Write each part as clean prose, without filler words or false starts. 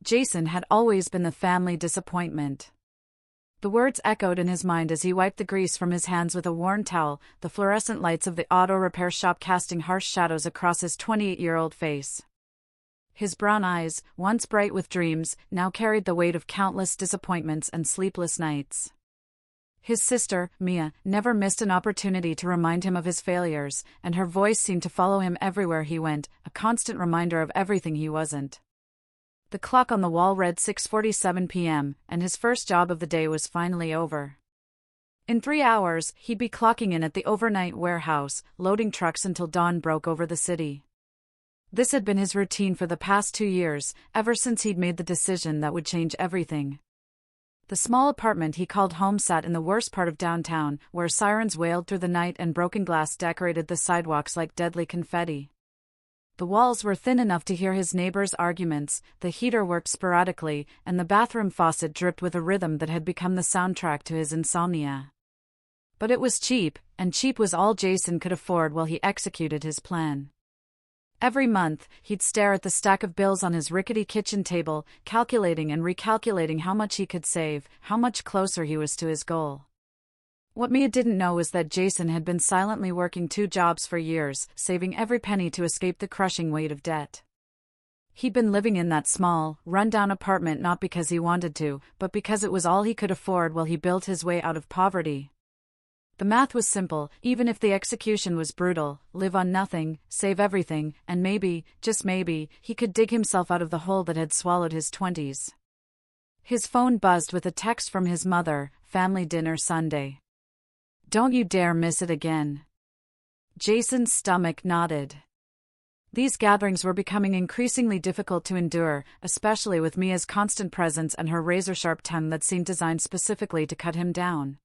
Jason had always been the family disappointment. The words echoed in his mind as he wiped the grease from his hands with a worn towel, the fluorescent lights of the auto repair shop casting harsh shadows across his 28-year-old face. His brown eyes, once bright with dreams, now carried the weight of countless disappointments and sleepless nights. His sister, Mia, never missed an opportunity to remind him of his failures, and her voice seemed to follow him everywhere he went, a constant reminder of everything he wasn't. The clock on the wall read 6:47 p.m., and his first job of the day was finally over. In 3 hours, he'd be clocking in at the overnight warehouse, loading trucks until dawn broke over the city. This had been his routine for the past 2 years, ever since he'd made the decision that would change everything. The small apartment he called home sat in the worst part of downtown, where sirens wailed through the night and broken glass decorated the sidewalks like deadly confetti. The walls were thin enough to hear his neighbors' arguments, the heater worked sporadically, and the bathroom faucet dripped with a rhythm that had become the soundtrack to his insomnia. But it was cheap, and cheap was all Jason could afford while he executed his plan. Every month, he'd stare at the stack of bills on his rickety kitchen table, calculating and recalculating how much he could save, how much closer he was to his goal. What Mia didn't know was that Jason had been silently working 2 jobs for years, saving every penny to escape the crushing weight of debt. He'd been living in that small, run-down apartment not because he wanted to, but because it was all he could afford while he built his way out of poverty. The math was simple, even if the execution was brutal: live on nothing, save everything, and maybe, just maybe, he could dig himself out of the hole that had swallowed his 20s. His phone buzzed with a text from his mother: "Family dinner Sunday. Don't you dare miss it again." Jason's stomach knotted. These gatherings were becoming increasingly difficult to endure, especially with Mia's constant presence and her razor-sharp tongue that seemed designed specifically to cut him down.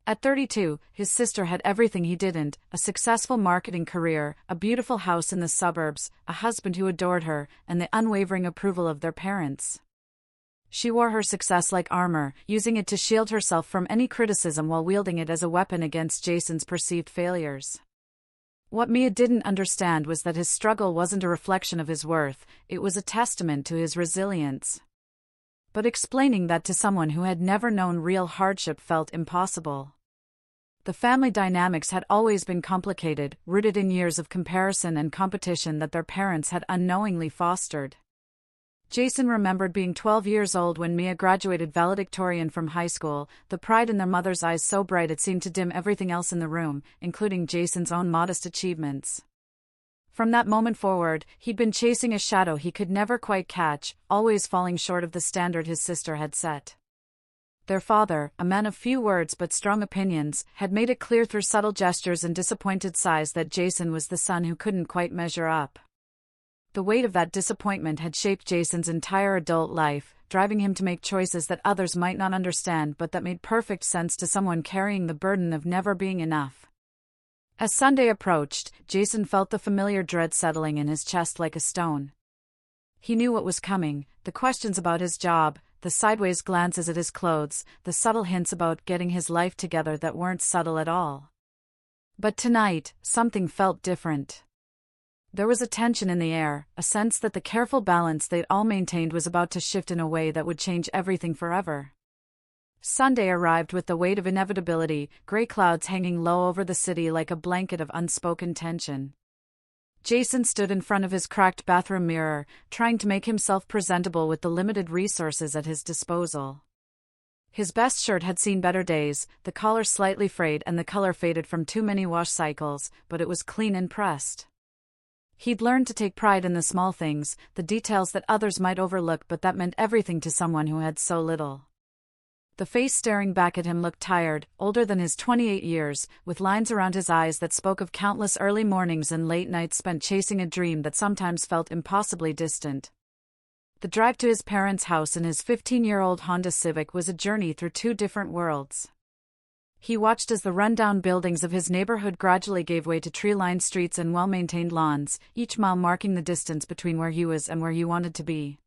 At 32, his sister had everything he didn't: a successful marketing career, a beautiful house in the suburbs, a husband who adored her, and the unwavering approval of their parents. She wore her success like armor, using it to shield herself from any criticism while wielding it as a weapon against Jason's perceived failures. What Mia didn't understand was that his struggle wasn't a reflection of his worth, it was a testament to his resilience. But explaining that to someone who had never known real hardship felt impossible. The family dynamics had always been complicated, rooted in years of comparison and competition that their parents had unknowingly fostered. Jason remembered being 12 years old when Mia graduated valedictorian from high school, the pride in their mother's eyes so bright it seemed to dim everything else in the room, including Jason's own modest achievements. From that moment forward, he'd been chasing a shadow he could never quite catch, always falling short of the standard his sister had set. Their father, a man of few words but strong opinions, had made it clear through subtle gestures and disappointed sighs that Jason was the son who couldn't quite measure up. The weight of that disappointment had shaped Jason's entire adult life, driving him to make choices that others might not understand but that made perfect sense to someone carrying the burden of never being enough. As Sunday approached, Jason felt the familiar dread settling in his chest like a stone. He knew what was coming: the questions about his job, the sideways glances at his clothes, the subtle hints about getting his life together that weren't subtle at all. But tonight, something felt different. There was a tension in the air, a sense that the careful balance they'd all maintained was about to shift in a way that would change everything forever. Sunday arrived with the weight of inevitability, gray clouds hanging low over the city like a blanket of unspoken tension. Jason stood in front of his cracked bathroom mirror, trying to make himself presentable with the limited resources at his disposal. His best shirt had seen better days, the collar slightly frayed and the color faded from too many wash cycles, but it was clean and pressed. He'd learned to take pride in the small things, the details that others might overlook but that meant everything to someone who had so little. The face staring back at him looked tired, older than his 28 years, with lines around his eyes that spoke of countless early mornings and late nights spent chasing a dream that sometimes felt impossibly distant. The drive to his parents' house in his 15-year-old Honda Civic was a journey through 2 different worlds. He watched as the run-down buildings of his neighborhood gradually gave way to tree-lined streets and well-maintained lawns, each mile marking the distance between where he was and where he wanted to be.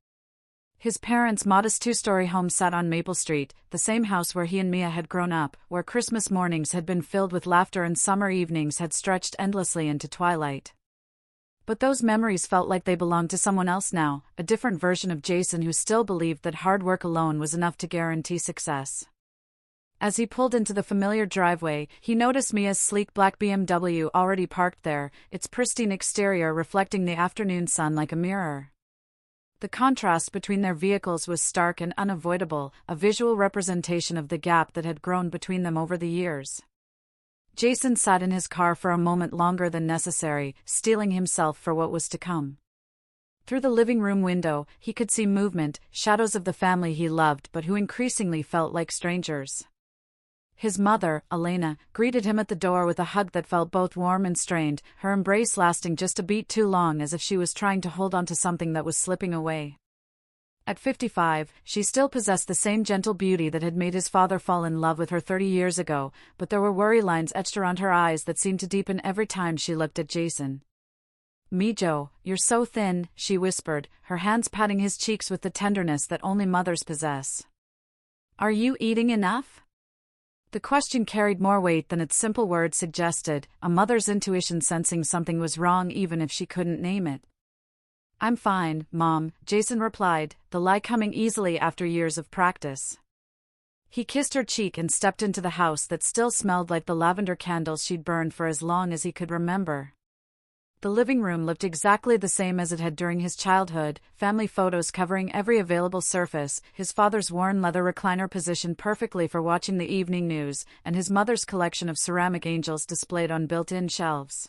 His parents' modest 2-story home sat on Maple Street, the same house where he and Mia had grown up, where Christmas mornings had been filled with laughter and summer evenings had stretched endlessly into twilight. But those memories felt like they belonged to someone else now, a different version of Jason who still believed that hard work alone was enough to guarantee success. As he pulled into the familiar driveway, he noticed Mia's sleek black BMW already parked there, its pristine exterior reflecting the afternoon sun like a mirror. The contrast between their vehicles was stark and unavoidable, a visual representation of the gap that had grown between them over the years. Jason sat in his car for a moment longer than necessary, steeling himself for what was to come. Through the living room window, he could see movement, shadows of the family he loved but who increasingly felt like strangers. His mother, Elena, greeted him at the door with a hug that felt both warm and strained, her embrace lasting just a beat too long as if she was trying to hold on to something that was slipping away. At 55, she still possessed the same gentle beauty that had made his father fall in love with her 30 years ago, but there were worry lines etched around her eyes that seemed to deepen every time she looked at Jason. "Mijo, you're so thin," she whispered, her hands patting his cheeks with the tenderness that only mothers possess. "Are you eating enough?" The question carried more weight than its simple words suggested, a mother's intuition sensing something was wrong even if she couldn't name it. "I'm fine, Mom," Jason replied, the lie coming easily after years of practice. He kissed her cheek and stepped into the house that still smelled like the lavender candles she'd burned for as long as he could remember. The living room looked exactly the same as it had during his childhood, family photos covering every available surface, his father's worn leather recliner positioned perfectly for watching the evening news, and his mother's collection of ceramic angels displayed on built-in shelves.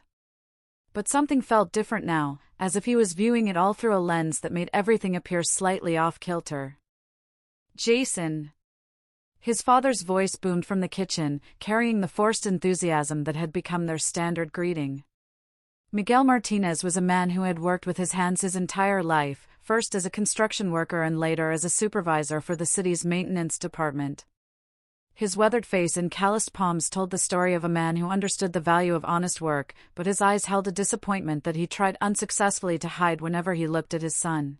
But something felt different now, as if he was viewing it all through a lens that made everything appear slightly off-kilter. "Jason!" His father's voice boomed from the kitchen, carrying the forced enthusiasm that had become their standard greeting. Miguel Martinez was a man who had worked with his hands his entire life, first as a construction worker and later as a supervisor for the city's maintenance department. His weathered face and calloused palms told the story of a man who understood the value of honest work, but his eyes held a disappointment that he tried unsuccessfully to hide whenever he looked at his son.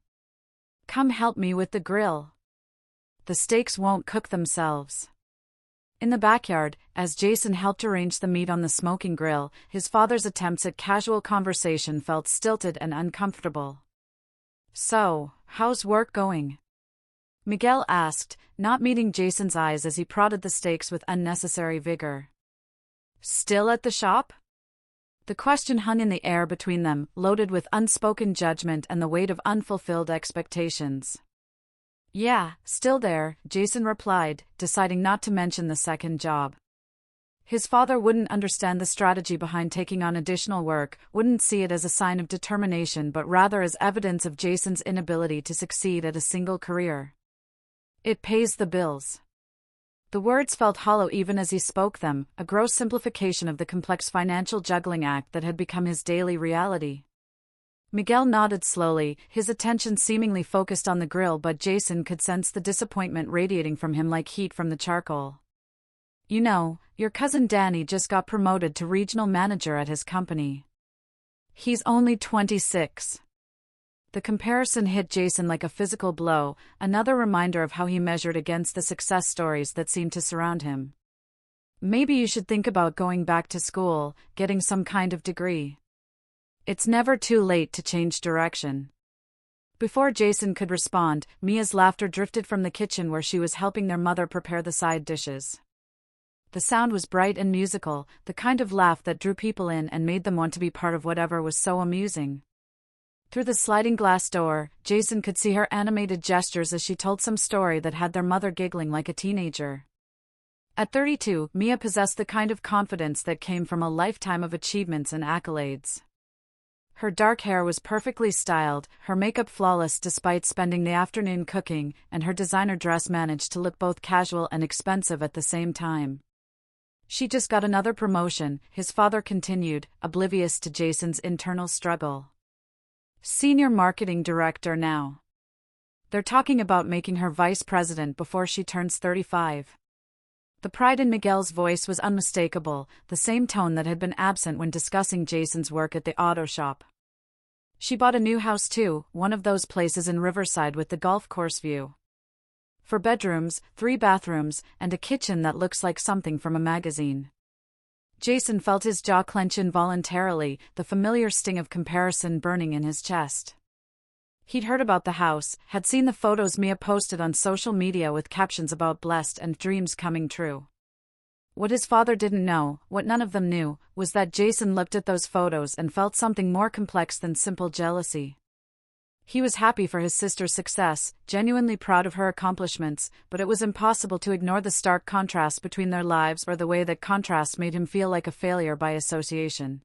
"Come help me with the grill. The steaks won't cook themselves." In the backyard, as Jason helped arrange the meat on the smoking grill, his father's attempts at casual conversation felt stilted and uncomfortable. "So, how's work going?" Miguel asked, not meeting Jason's eyes as he prodded the steaks with unnecessary vigor. "Still at the shop?" The question hung in the air between them, loaded with unspoken judgment and the weight of unfulfilled expectations. "Yeah, still there," Jason replied, deciding not to mention the second job. His father wouldn't understand the strategy behind taking on additional work, wouldn't see it as a sign of determination but rather as evidence of Jason's inability to succeed at a single career. "It pays the bills." The words felt hollow even as he spoke them, a gross simplification of the complex financial juggling act that had become his daily reality. Miguel nodded slowly, his attention seemingly focused on the grill, but Jason could sense the disappointment radiating from him like heat from the charcoal. "You know, your cousin Danny just got promoted to regional manager at his company. He's only 26. The comparison hit Jason like a physical blow, another reminder of how he measured against the success stories that seemed to surround him. "Maybe you should think about going back to school, getting some kind of degree. It's never too late to change direction." Before Jason could respond, Mia's laughter drifted from the kitchen where she was helping their mother prepare the side dishes. The sound was bright and musical, the kind of laugh that drew people in and made them want to be part of whatever was so amusing. Through the sliding glass door, Jason could see her animated gestures as she told some story that had their mother giggling like a teenager. At 32, Mia possessed the kind of confidence that came from a lifetime of achievements and accolades. Her dark hair was perfectly styled, her makeup flawless despite spending the afternoon cooking, and her designer dress managed to look both casual and expensive at the same time. "She just got another promotion," his father continued, oblivious to Jason's internal struggle. "Senior marketing director now. They're talking about making her vice president before she turns 35. The pride in Miguel's voice was unmistakable, the same tone that had been absent when discussing Jason's work at the auto shop. "She bought a new house too, one of those places in Riverside with the golf course view. 4 bedrooms, 3 bathrooms, and a kitchen that looks like something from a magazine." Jason felt his jaw clench involuntarily, the familiar sting of comparison burning in his chest. He'd heard about the house, had seen the photos Mia posted on social media with captions about blessed and dreams coming true. What his father didn't know, what none of them knew, was that Jason looked at those photos and felt something more complex than simple jealousy. He was happy for his sister's success, genuinely proud of her accomplishments, but it was impossible to ignore the stark contrast between their lives or the way that contrast made him feel like a failure by association.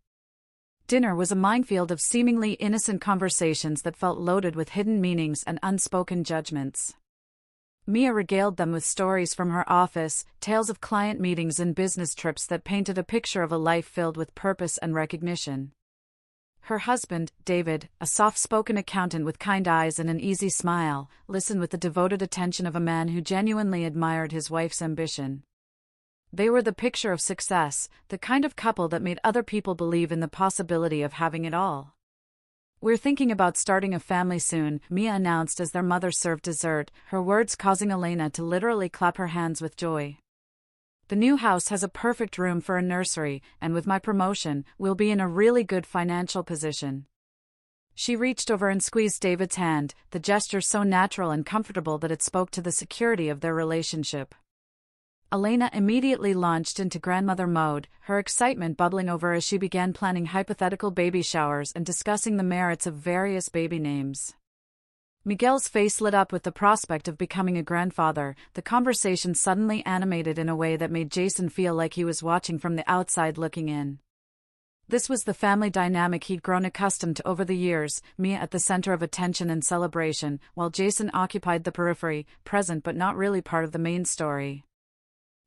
Dinner was a minefield of seemingly innocent conversations that felt loaded with hidden meanings and unspoken judgments. Mia regaled them with stories from her office, tales of client meetings and business trips that painted a picture of a life filled with purpose and recognition. Her husband, David, a soft-spoken accountant with kind eyes and an easy smile, listened with the devoted attention of a man who genuinely admired his wife's ambition. They were the picture of success, the kind of couple that made other people believe in the possibility of having it all. "We're thinking about starting a family soon," Mia announced as their mother served dessert, her words causing Elena to literally clap her hands with joy. "The new house has a perfect room for a nursery, and with my promotion, we'll be in a really good financial position." She reached over and squeezed David's hand, the gesture so natural and comfortable that it spoke to the security of their relationship. Elena immediately launched into grandmother mode, her excitement bubbling over as she began planning hypothetical baby showers and discussing the merits of various baby names. Miguel's face lit up with the prospect of becoming a grandfather, the conversation suddenly animated in a way that made Jason feel like he was watching from the outside looking in. This was the family dynamic he'd grown accustomed to over the years, Mia at the center of attention and celebration, while Jason occupied the periphery, present but not really part of the main story.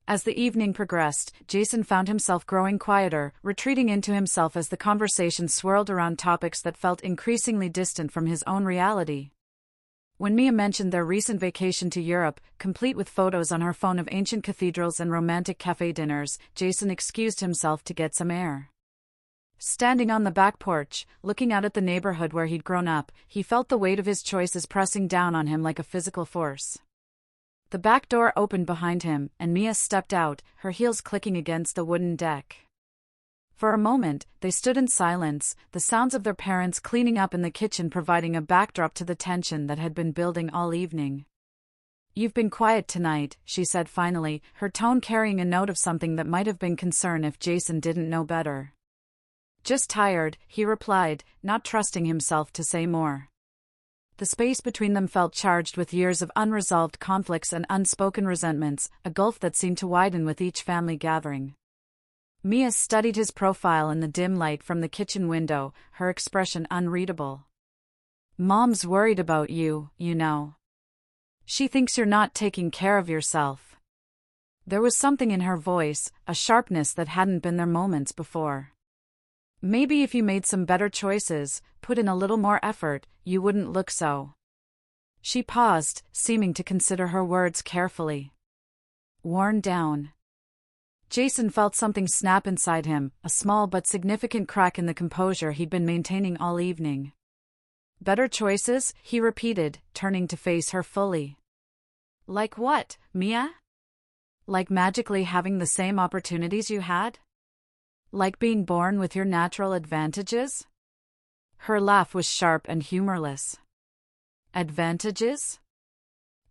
As the evening progressed, Jason found himself growing quieter, retreating into himself as the conversation swirled around topics that felt increasingly distant from his own reality. When Mia mentioned their recent vacation to Europe, complete with photos on her phone of ancient cathedrals and romantic cafe dinners, Jason excused himself to get some air. Standing on the back porch, looking out at the neighborhood where he'd grown up, he felt the weight of his choices pressing down on him like a physical force. The back door opened behind him, and Mia stepped out, her heels clicking against the wooden deck. For a moment, they stood in silence, the sounds of their parents cleaning up in the kitchen providing a backdrop to the tension that had been building all evening. "You've been quiet tonight," she said finally, her tone carrying a note of something that might have been concern if Jason didn't know better. "Just tired," he replied, not trusting himself to say more. The space between them felt charged with years of unresolved conflicts and unspoken resentments, a gulf that seemed to widen with each family gathering. Mia studied his profile in the dim light from the kitchen window, her expression unreadable. "Mom's worried about you, you know. She thinks you're not taking care of yourself." There was something in her voice, a sharpness that hadn't been there moments before. "Maybe if you made some better choices, put in a little more effort, you wouldn't look so." She paused, seeming to consider her words carefully. "Worn down." Jason felt something snap inside him, a small but significant crack in the composure he'd been maintaining all evening. "Better choices?" he repeated, turning to face her fully. "Like what, Mia? Like magically having the same opportunities you had? Like being born with your natural advantages?" Her laugh was sharp and humorless. "Advantages?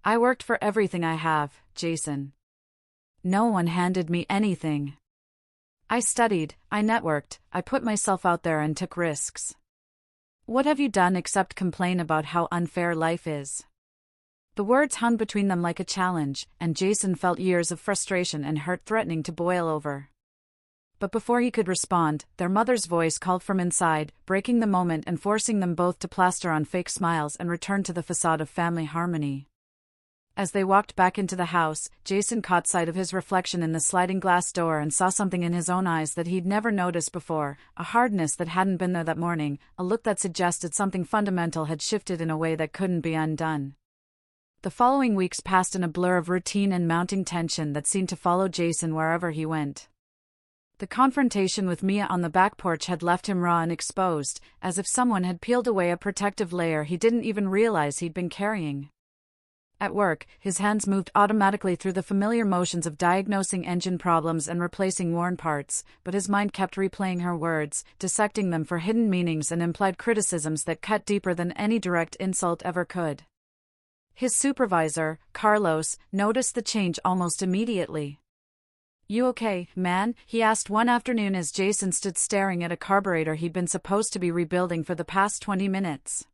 I worked for everything I have, Jason. No one handed me anything. I studied, I networked, I put myself out there and took risks. What have you done except complain about how unfair life is?" The words hung between them like a challenge, and Jason felt years of frustration and hurt threatening to boil over. But before he could respond, their mother's voice called from inside, breaking the moment and forcing them both to plaster on fake smiles and return to the facade of family harmony. As they walked back into the house, Jason caught sight of his reflection in the sliding glass door and saw something in his own eyes that he'd never noticed before, a hardness that hadn't been there that morning, a look that suggested something fundamental had shifted in a way that couldn't be undone. The following weeks passed in a blur of routine and mounting tension that seemed to follow Jason wherever he went. The confrontation with Mia on the back porch had left him raw and exposed, as if someone had peeled away a protective layer he didn't even realize he'd been carrying. At work, his hands moved automatically through the familiar motions of diagnosing engine problems and replacing worn parts, but his mind kept replaying her words, dissecting them for hidden meanings and implied criticisms that cut deeper than any direct insult ever could. His supervisor, Carlos, noticed the change almost immediately. "You okay, man?" he asked one afternoon as Jason stood staring at a carburetor he'd been supposed to be rebuilding for the past 20 minutes.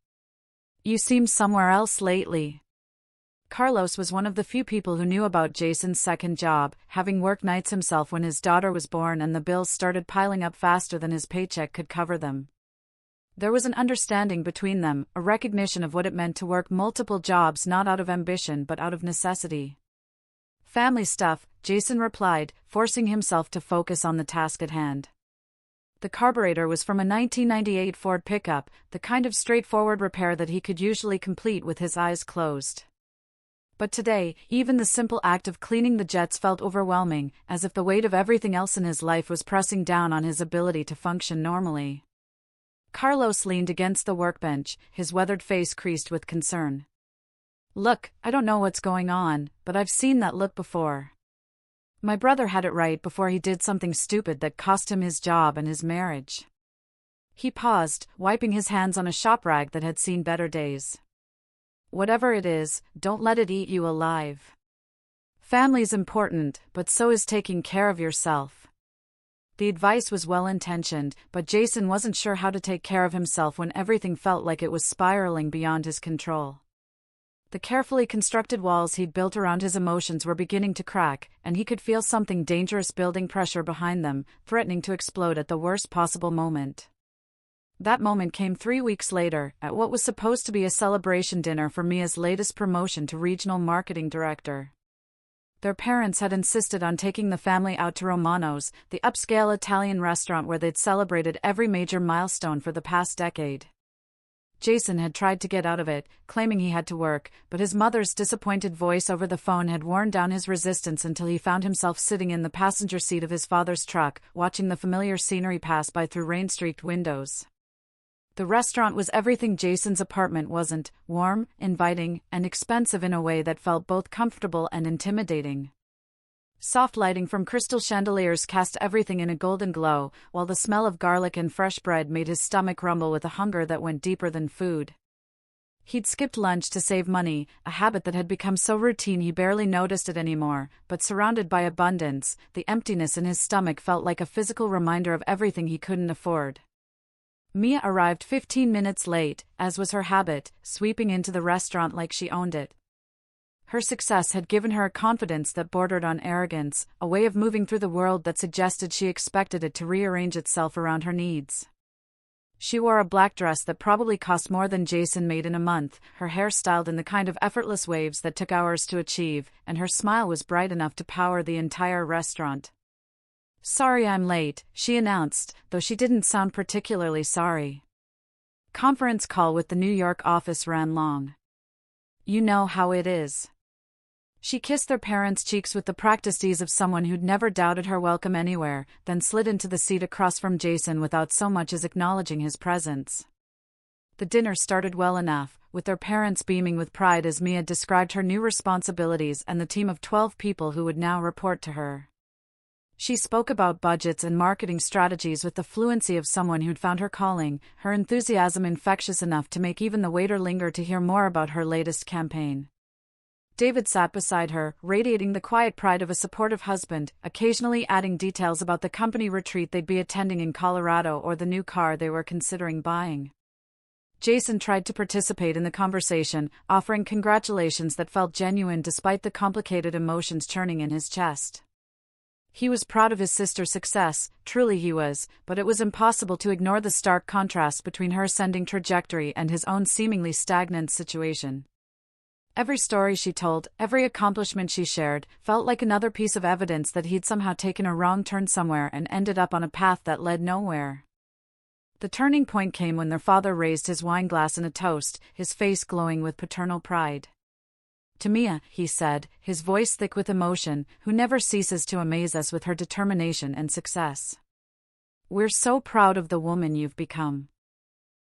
"You seem somewhere else lately." Carlos was one of the few people who knew about Jason's second job, having worked nights himself when his daughter was born and the bills started piling up faster than his paycheck could cover them. There was an understanding between them, a recognition of what it meant to work multiple jobs not out of ambition but out of necessity. "Family stuff," Jason replied, forcing himself to focus on the task at hand. The carburetor was from a 1998 Ford pickup, the kind of straightforward repair that he could usually complete with his eyes closed. But today, even the simple act of cleaning the jets felt overwhelming, as if the weight of everything else in his life was pressing down on his ability to function normally. Carlos leaned against the workbench, his weathered face creased with concern. "Look, I don't know what's going on, but I've seen that look before. My brother had it right before he did something stupid that cost him his job and his marriage." He paused, wiping his hands on a shop rag that had seen better days. "Whatever it is, don't let it eat you alive. Family's important, but so is taking care of yourself." The advice was well-intentioned, but Jason wasn't sure how to take care of himself when everything felt like it was spiraling beyond his control. The carefully constructed walls he'd built around his emotions were beginning to crack, and he could feel something dangerous building pressure behind them, threatening to explode at the worst possible moment. That moment came 3 weeks later, at what was supposed to be a celebration dinner for Mia's latest promotion to regional marketing director. Their parents had insisted on taking the family out to Romano's, the upscale Italian restaurant where they'd celebrated every major milestone for the past decade. Jason had tried to get out of it, claiming he had to work, but his mother's disappointed voice over the phone had worn down his resistance until he found himself sitting in the passenger seat of his father's truck, watching the familiar scenery pass by through rain-streaked windows. The restaurant was everything Jason's apartment wasn't: warm, inviting, and expensive in a way that felt both comfortable and intimidating. Soft lighting from crystal chandeliers cast everything in a golden glow, while the smell of garlic and fresh bread made his stomach rumble with a hunger that went deeper than food. He'd skipped lunch to save money, a habit that had become so routine he barely noticed it anymore, but surrounded by abundance, the emptiness in his stomach felt like a physical reminder of everything he couldn't afford. Mia arrived 15 minutes late, as was her habit, sweeping into the restaurant like she owned it. Her success had given her a confidence that bordered on arrogance, a way of moving through the world that suggested she expected it to rearrange itself around her needs. She wore a black dress that probably cost more than Jason made in a month, her hair styled in the kind of effortless waves that took hours to achieve, and her smile was bright enough to power the entire restaurant. "Sorry I'm late," she announced, though she didn't sound particularly sorry. Conference call with the New York office ran long. "You know how it is." She kissed their parents' cheeks with the practiced ease of someone who'd never doubted her welcome anywhere, then slid into the seat across from Jason without so much as acknowledging his presence. The dinner started well enough, with their parents beaming with pride as Mia described her new responsibilities and the team of 12 people who would now report to her. She spoke about budgets and marketing strategies with the fluency of someone who'd found her calling, her enthusiasm infectious enough to make even the waiter linger to hear more about her latest campaign. David sat beside her, radiating the quiet pride of a supportive husband, occasionally adding details about the company retreat they'd be attending in Colorado or the new car they were considering buying. Jason tried to participate in the conversation, offering congratulations that felt genuine despite the complicated emotions churning in his chest. He was proud of his sister's success, truly he was, but it was impossible to ignore the stark contrast between her ascending trajectory and his own seemingly stagnant situation. Every story she told, every accomplishment she shared, felt like another piece of evidence that he'd somehow taken a wrong turn somewhere and ended up on a path that led nowhere. The turning point came when their father raised his wine glass in a toast, his face glowing with paternal pride. "To Mia," he said, his voice thick with emotion, "who never ceases to amaze us with her determination and success. We're so proud of the woman you've become."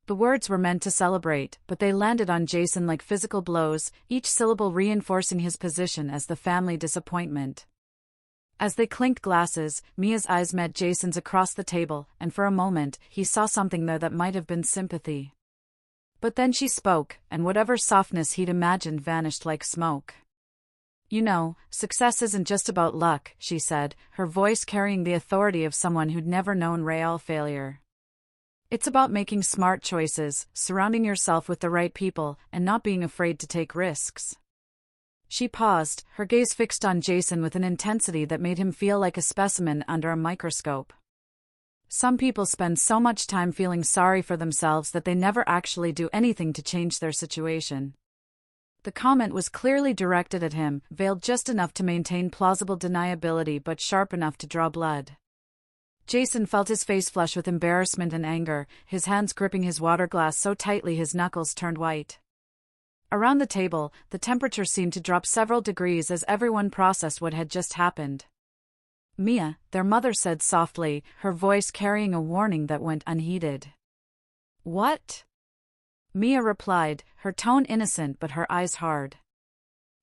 The words were meant to celebrate, but they landed on Jason like physical blows, each syllable reinforcing his position as the family disappointment. As they clinked glasses, Mia's eyes met Jason's across the table, and for a moment, he saw something there that might have been sympathy. But then she spoke, and whatever softness he'd imagined vanished like smoke. "You know, success isn't just about luck," she said, her voice carrying the authority of someone who'd never known real failure. "It's about making smart choices, surrounding yourself with the right people, and not being afraid to take risks." She paused, her gaze fixed on Jason with an intensity that made him feel like a specimen under a microscope. Some people spend so much time feeling sorry for themselves that they never actually do anything to change their situation. The comment was clearly directed at him, veiled just enough to maintain plausible deniability but sharp enough to draw blood. Jason felt his face flush with embarrassment and anger, his hands gripping his water glass so tightly his knuckles turned white. Around the table, the temperature seemed to drop several degrees as everyone processed what had just happened. "Mia," their mother said softly, her voice carrying a warning that went unheeded. "What?" Mia replied, her tone innocent but her eyes hard.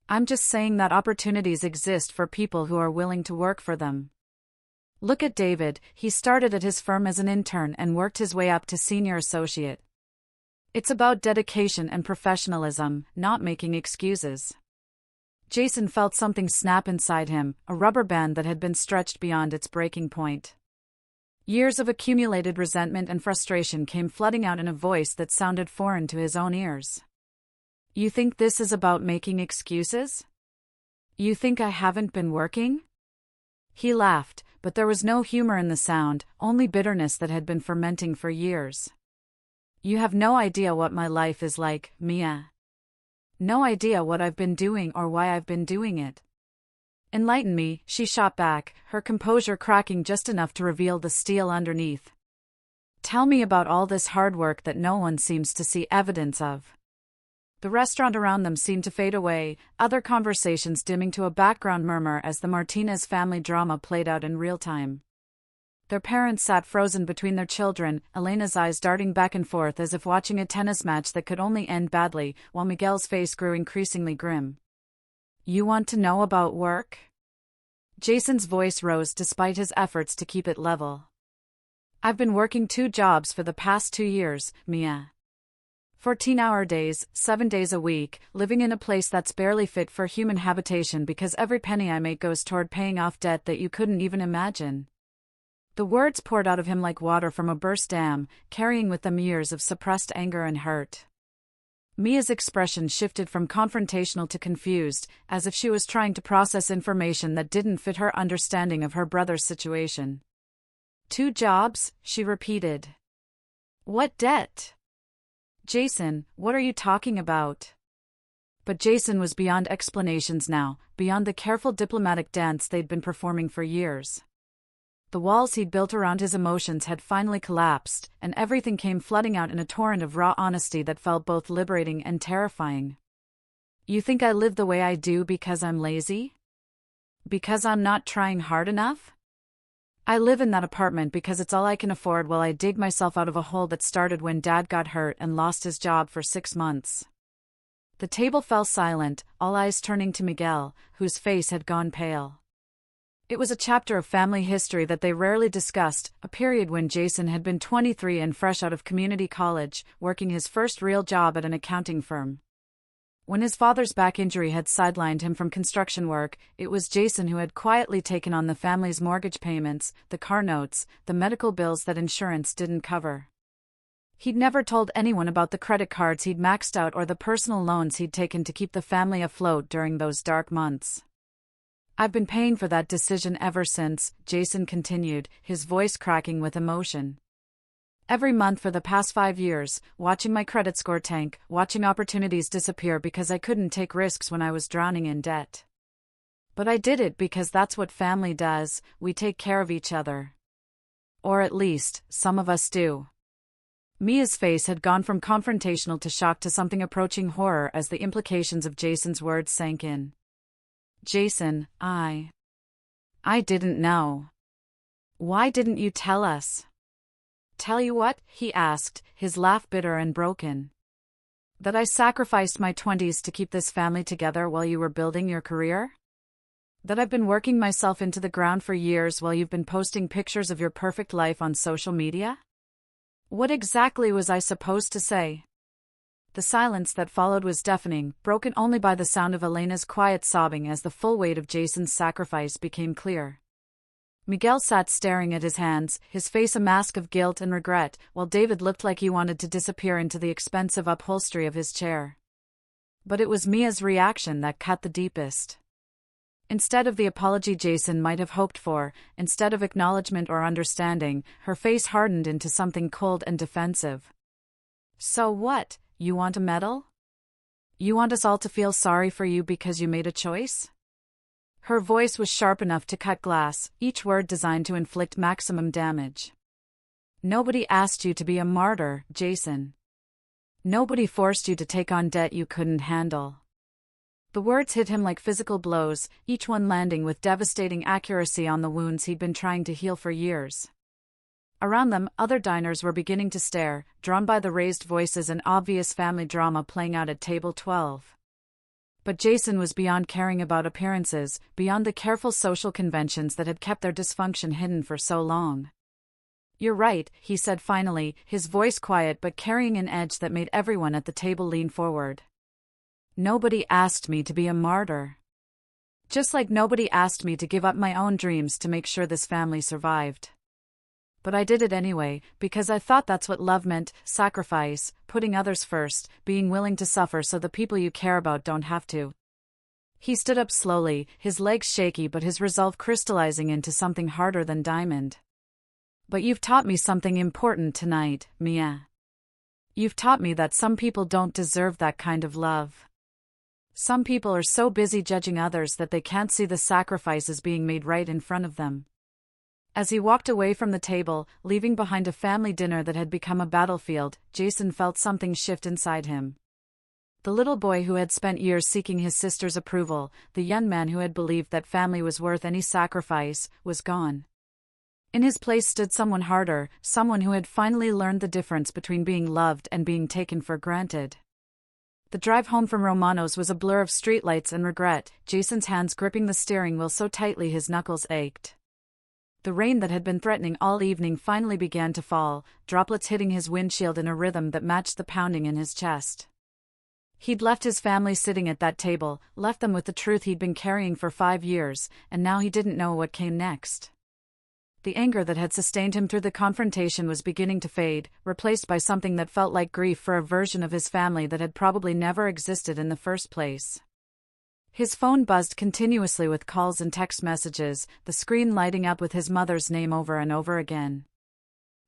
"I'm just saying that opportunities exist for people who are willing to work for them. Look at David, he started at his firm as an intern and worked his way up to senior associate. It's about dedication and professionalism, not making excuses." Jason felt something snap inside him, a rubber band that had been stretched beyond its breaking point. Years of accumulated resentment and frustration came flooding out in a voice that sounded foreign to his own ears. "You think this is about making excuses? You think I haven't been working?" He laughed, but there was no humor in the sound, only bitterness that had been fermenting for years. "You have no idea what my life is like, Mia. No idea what I've been doing or why I've been doing it." "Enlighten me," she shot back, her composure cracking just enough to reveal the steel underneath. "Tell me about all this hard work that no one seems to see evidence of." The restaurant around them seemed to fade away, other conversations dimming to a background murmur as the Martinez family drama played out in real time. Their parents sat frozen between their children, Elena's eyes darting back and forth as if watching a tennis match that could only end badly, while Miguel's face grew increasingly grim. "You want to know about work?" Jason's voice rose despite his efforts to keep it level. "I've been working 2 jobs for the past 2 years, Mia. 14-hour days, 7 days a week, living in a place that's barely fit for human habitation because every penny I make goes toward paying off debt that you couldn't even imagine." The words poured out of him like water from a burst dam, carrying with them years of suppressed anger and hurt. Mia's expression shifted from confrontational to confused, as if she was trying to process information that didn't fit her understanding of her brother's situation. "2 jobs?" she repeated. "What debt?" "Jason, what are you talking about?" But Jason was beyond explanations now, beyond the careful diplomatic dance they'd been performing for years. The walls he'd built around his emotions had finally collapsed, and everything came flooding out in a torrent of raw honesty that felt both liberating and terrifying. "You think I live the way I do because I'm lazy? Because I'm not trying hard enough? I live in that apartment because it's all I can afford while I dig myself out of a hole that started when Dad got hurt and lost his job for 6 months." The table fell silent, all eyes turning to Miguel, whose face had gone pale. It was a chapter of family history that they rarely discussed, a period when Jason had been 23 and fresh out of community college, working his first real job at an accounting firm. When his father's back injury had sidelined him from construction work, it was Jason who had quietly taken on the family's mortgage payments, the car notes, the medical bills that insurance didn't cover. He'd never told anyone about the credit cards he'd maxed out or the personal loans he'd taken to keep the family afloat during those dark months. "I've been paying for that decision ever since," Jason continued, his voice cracking with emotion. "Every month for the past 5 years, watching my credit score tank, watching opportunities disappear because I couldn't take risks when I was drowning in debt. But I did it because that's what family does, we take care of each other. Or at least, some of us do." Mia's face had gone from confrontational to shock to something approaching horror as the implications of Jason's words sank in. "Jason, I didn't know. Why didn't you tell us?" Tell you what? He asked, his laugh bitter and broken. That I sacrificed my 20s to keep this family together while you were building your career? That I've been working myself into the ground for years while you've been posting pictures of your perfect life on social media? What exactly was I supposed to say? The silence that followed was deafening, broken only by the sound of Elena's quiet sobbing as the full weight of Jason's sacrifice became clear. Miguel sat staring at his hands, his face a mask of guilt and regret, while David looked like he wanted to disappear into the expensive upholstery of his chair. But it was Mia's reaction that cut the deepest. Instead of the apology Jason might have hoped for, instead of acknowledgement or understanding, her face hardened into something cold and defensive. So what? You want a medal? You want us all to feel sorry for you because you made a choice? Her voice was sharp enough to cut glass, each word designed to inflict maximum damage. Nobody asked you to be a martyr, Jason. Nobody forced you to take on debt you couldn't handle. The words hit him like physical blows, each one landing with devastating accuracy on the wounds he'd been trying to heal for years. Around them, other diners were beginning to stare, drawn by the raised voices and obvious family drama playing out at table 12. But Jason was beyond caring about appearances, beyond the careful social conventions that had kept their dysfunction hidden for so long. You're right, he said finally, his voice quiet but carrying an edge that made everyone at the table lean forward. Nobody asked me to be a martyr. Just like nobody asked me to give up my own dreams to make sure this family survived. But I did it anyway, because I thought that's what love meant, sacrifice, putting others first, being willing to suffer so the people you care about don't have to. He stood up slowly, his legs shaky but his resolve crystallizing into something harder than diamond. But you've taught me something important tonight, Mia. You've taught me that some people don't deserve that kind of love. Some people are so busy judging others that they can't see the sacrifices being made right in front of them. As he walked away from the table, leaving behind a family dinner that had become a battlefield, Jason felt something shift inside him. The little boy who had spent years seeking his sister's approval, the young man who had believed that family was worth any sacrifice, was gone. In his place stood someone harder, someone who had finally learned the difference between being loved and being taken for granted. The drive home from Romano's was a blur of streetlights and regret, Jason's hands gripping the steering wheel so tightly his knuckles ached. The rain that had been threatening all evening finally began to fall, droplets hitting his windshield in a rhythm that matched the pounding in his chest. He'd left his family sitting at that table, left them with the truth he'd been carrying for 5 years, and now he didn't know what came next. The anger that had sustained him through the confrontation was beginning to fade, replaced by something that felt like grief for a version of his family that had probably never existed in the first place. His phone buzzed continuously with calls and text messages, the screen lighting up with his mother's name over and over again.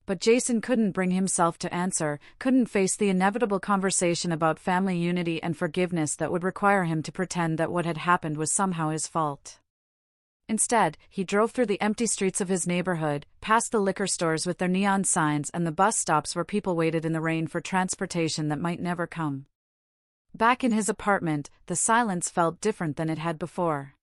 But Jason couldn't bring himself to answer, couldn't face the inevitable conversation about family unity and forgiveness that would require him to pretend that what had happened was somehow his fault. Instead, he drove through the empty streets of his neighborhood, past the liquor stores with their neon signs and the bus stops where people waited in the rain for transportation that might never come. Back in his apartment, the silence felt different than it had before.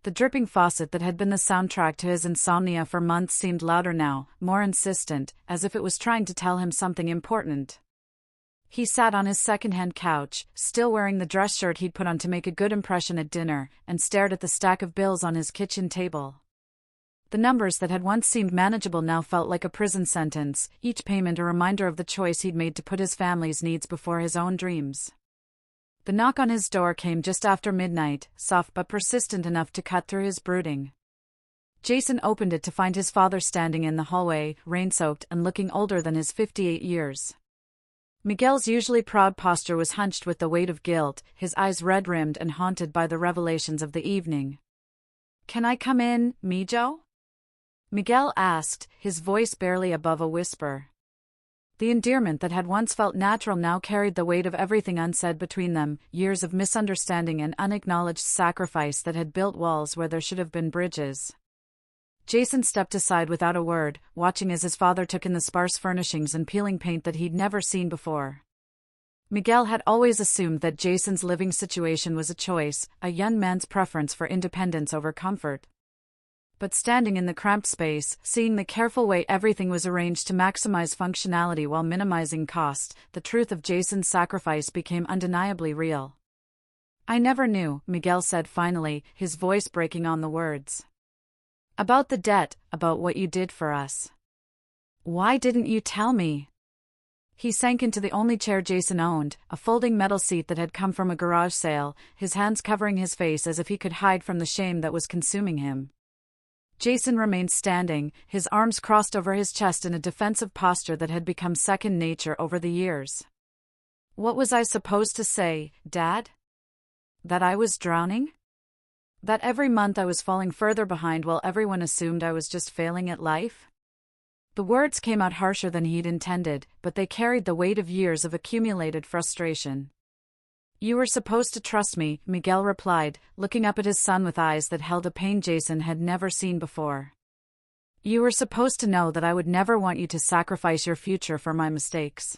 The dripping faucet that had been the soundtrack to his insomnia for months seemed louder now, more insistent, as if it was trying to tell him something important. He sat on his second-hand couch, still wearing the dress shirt he'd put on to make a good impression at dinner, and stared at the stack of bills on his kitchen table. The numbers that had once seemed manageable now felt like a prison sentence, each payment a reminder of the choice he'd made to put his family's needs before his own dreams. The knock on his door came just after midnight, soft but persistent enough to cut through his brooding. Jason opened it to find his father standing in the hallway, rain-soaked and looking older than his 58 years. Miguel's usually proud posture was hunched with the weight of guilt, his eyes red-rimmed and haunted by the revelations of the evening. "Can I come in, Mijo?" Miguel asked, his voice barely above a whisper. The endearment that had once felt natural now carried the weight of everything unsaid between them, years of misunderstanding and unacknowledged sacrifice that had built walls where there should have been bridges. Jason stepped aside without a word, watching as his father took in the sparse furnishings and peeling paint that he'd never seen before. Miguel had always assumed that Jason's living situation was a choice, a young man's preference for independence over comfort. But standing in the cramped space, seeing the careful way everything was arranged to maximize functionality while minimizing cost, the truth of Jason's sacrifice became undeniably real. "I never knew," Miguel said finally, his voice breaking on the words. "About the debt, about what you did for us. Why didn't you tell me?" He sank into the only chair Jason owned, a folding metal seat that had come from a garage sale, his hands covering his face as if he could hide from the shame that was consuming him. Jason remained standing, his arms crossed over his chest in a defensive posture that had become second nature over the years. "What was I supposed to say, Dad? That I was drowning? That every month I was falling further behind while everyone assumed I was just failing at life?" The words came out harsher than he'd intended, but they carried the weight of years of accumulated frustration. "You were supposed to trust me," Miguel replied, looking up at his son with eyes that held a pain Jason had never seen before. "You were supposed to know that I would never want you to sacrifice your future for my mistakes."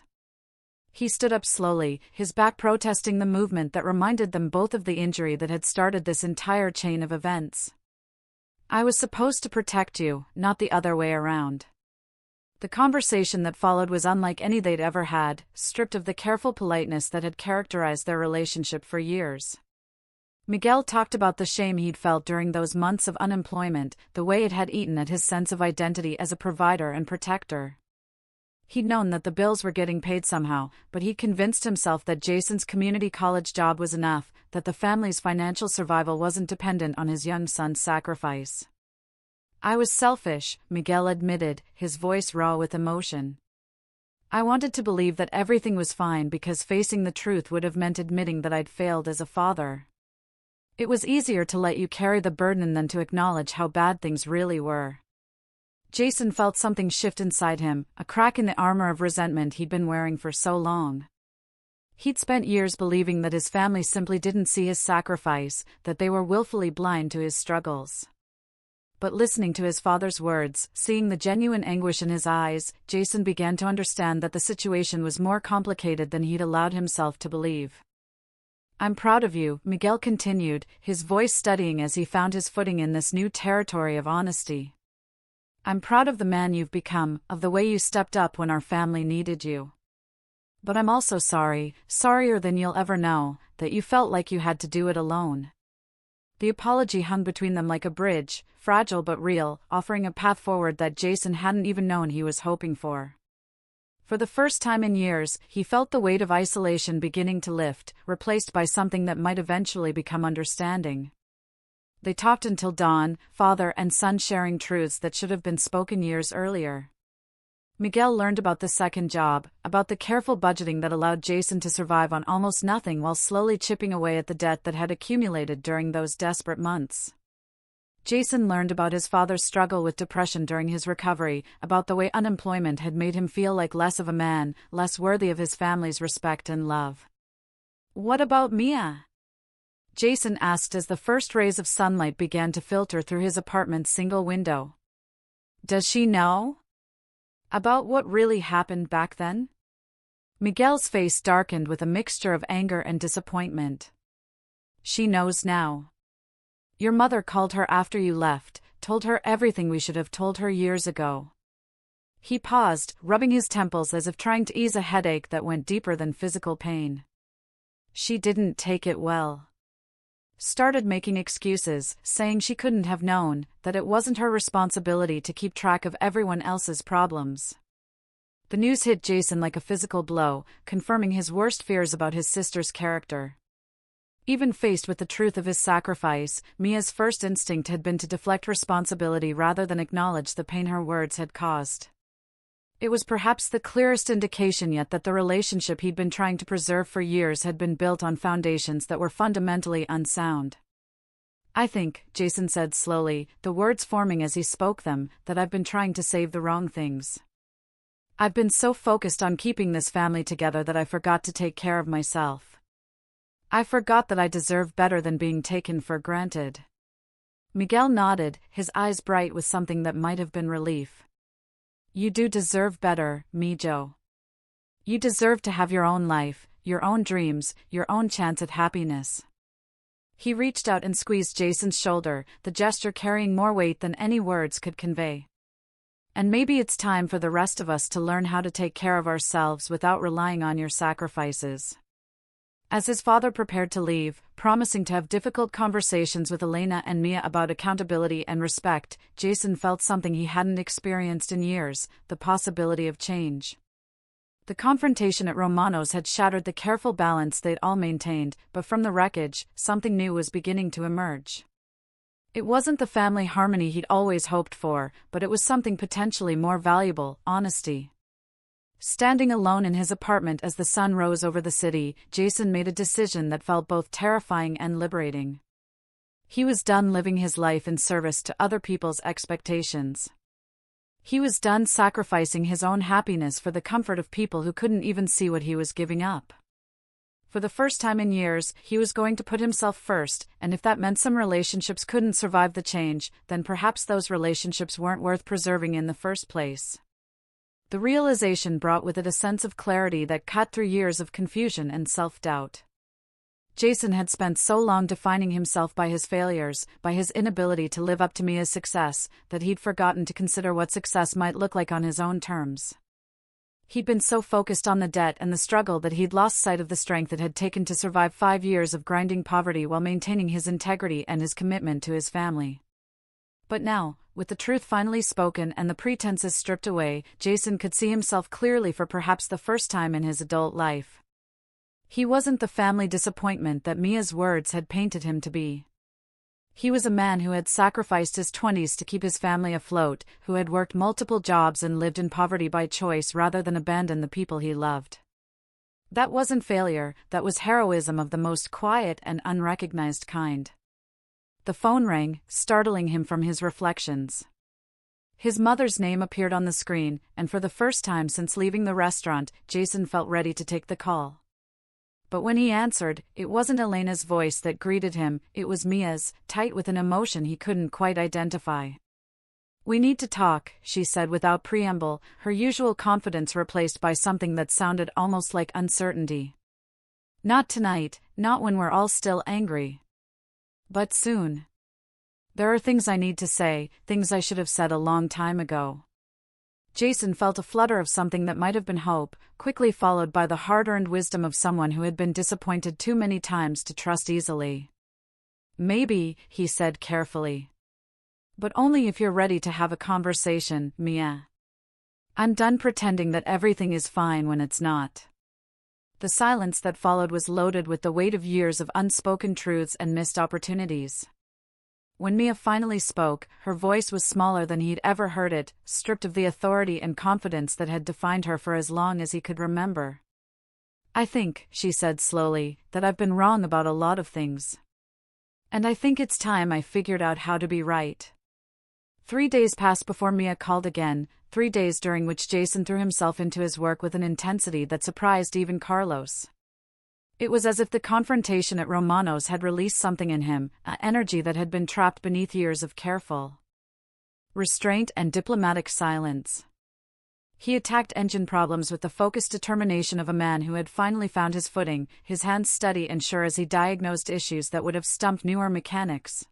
He stood up slowly, his back protesting the movement that reminded them both of the injury that had started this entire chain of events. "I was supposed to protect you, not the other way around." The conversation that followed was unlike any they'd ever had, stripped of the careful politeness that had characterized their relationship for years. Miguel talked about the shame he'd felt during those months of unemployment, the way it had eaten at his sense of identity as a provider and protector. He'd known that the bills were getting paid somehow, but he'd convinced himself that Jason's community college job was enough, that the family's financial survival wasn't dependent on his young son's sacrifice. "I was selfish," Miguel admitted, his voice raw with emotion. "I wanted to believe that everything was fine because facing the truth would have meant admitting that I'd failed as a father. It was easier to let you carry the burden than to acknowledge how bad things really were." Jason felt something shift inside him, a crack in the armor of resentment he'd been wearing for so long. He'd spent years believing that his family simply didn't see his sacrifice, that they were willfully blind to his struggles. But listening to his father's words, seeing the genuine anguish in his eyes, Jason began to understand that the situation was more complicated than he'd allowed himself to believe. "I'm proud of you," Miguel continued, his voice steadying as he found his footing in this new territory of honesty. "I'm proud of the man you've become, of the way you stepped up when our family needed you. But I'm also sorry, sorrier than you'll ever know, that you felt like you had to do it alone." The apology hung between them like a bridge, fragile but real, offering a path forward that Jason hadn't even known he was hoping for. For the first time in years, he felt the weight of isolation beginning to lift, replaced by something that might eventually become understanding. They talked until dawn, father and son sharing truths that should have been spoken years earlier. Miguel learned about the second job, about the careful budgeting that allowed Jason to survive on almost nothing while slowly chipping away at the debt that had accumulated during those desperate months. Jason learned about his father's struggle with depression during his recovery, about the way unemployment had made him feel like less of a man, less worthy of his family's respect and love. "What about Mia?" Jason asked as the first rays of sunlight began to filter through his apartment's single window. "Does she know about what really happened back then?" Miguel's face darkened with a mixture of anger and disappointment. "She knows now. Your mother called her after you left, told her everything we should have told her years ago." He paused, rubbing his temples as if trying to ease a headache that went deeper than physical pain. "She didn't take it well. Started making excuses, saying she couldn't have known, that it wasn't her responsibility to keep track of everyone else's problems." The news hit Jason like a physical blow, confirming his worst fears about his sister's character. Even faced with the truth of his sacrifice, Mia's first instinct had been to deflect responsibility rather than acknowledge the pain her words had caused. It was perhaps the clearest indication yet that the relationship he'd been trying to preserve for years had been built on foundations that were fundamentally unsound. "I think," Jason said slowly, the words forming as he spoke them, "that I've been trying to save the wrong things. I've been so focused on keeping this family together that I forgot to take care of myself. I forgot that I deserve better than being taken for granted." Miguel nodded, his eyes bright with something that might have been relief. "You do deserve better, Mijo. You deserve to have your own life, your own dreams, your own chance at happiness." He reached out and squeezed Jason's shoulder, the gesture carrying more weight than any words could convey. And maybe it's time for the rest of us to learn how to take care of ourselves without relying on your sacrifices. As his father prepared to leave, promising to have difficult conversations with Elena and Mia about accountability and respect, Jason felt something he hadn't experienced in years: the possibility of change. The confrontation at Romano's had shattered the careful balance they'd all maintained, but from the wreckage, something new was beginning to emerge. It wasn't the family harmony he'd always hoped for, but it was something potentially more valuable: honesty. Standing alone in his apartment as the sun rose over the city, Jason made a decision that felt both terrifying and liberating. He was done living his life in service to other people's expectations. He was done sacrificing his own happiness for the comfort of people who couldn't even see what he was giving up. For the first time in years, he was going to put himself first, and if that meant some relationships couldn't survive the change, then perhaps those relationships weren't worth preserving in the first place. The realization brought with it a sense of clarity that cut through years of confusion and self-doubt. Jason had spent so long defining himself by his failures, by his inability to live up to Mia's success, that he'd forgotten to consider what success might look like on his own terms. He'd been so focused on the debt and the struggle that he'd lost sight of the strength it had taken to survive 5 years of grinding poverty while maintaining his integrity and his commitment to his family. But now, with the truth finally spoken and the pretenses stripped away, Jason could see himself clearly for perhaps the first time in his adult life. He wasn't the family disappointment that Mia's words had painted him to be. He was a man who had sacrificed his 20s to keep his family afloat, who had worked multiple jobs and lived in poverty by choice rather than abandon the people he loved. That wasn't failure, that was heroism of the most quiet and unrecognized kind. The phone rang, startling him from his reflections. His mother's name appeared on the screen, and for the first time since leaving the restaurant, Jason felt ready to take the call. But when he answered, it wasn't Elena's voice that greeted him, it was Mia's, tight with an emotion he couldn't quite identify. "We need to talk," she said without preamble, her usual confidence replaced by something that sounded almost like uncertainty. "Not tonight, not when we're all still angry. But soon. There are things I need to say, things I should have said a long time ago." Jason felt a flutter of something that might have been hope, quickly followed by the hard-earned wisdom of someone who had been disappointed too many times to trust easily. "Maybe," he said carefully. "But only if you're ready to have a conversation, Mia. I'm done pretending that everything is fine when it's not." The silence that followed was loaded with the weight of years of unspoken truths and missed opportunities. When Mia finally spoke, her voice was smaller than he'd ever heard it, stripped of the authority and confidence that had defined her for as long as he could remember. "I think," she said slowly, "that I've been wrong about a lot of things. And I think it's time I figured out how to be right." 3 days passed before Mia called again, 3 days during which Jason threw himself into his work with an intensity that surprised even Carlos. It was as if the confrontation at Romano's had released something in him, an energy that had been trapped beneath years of careful restraint and diplomatic silence. He attacked engine problems with the focused determination of a man who had finally found his footing, his hands steady and sure as he diagnosed issues that would have stumped newer mechanics.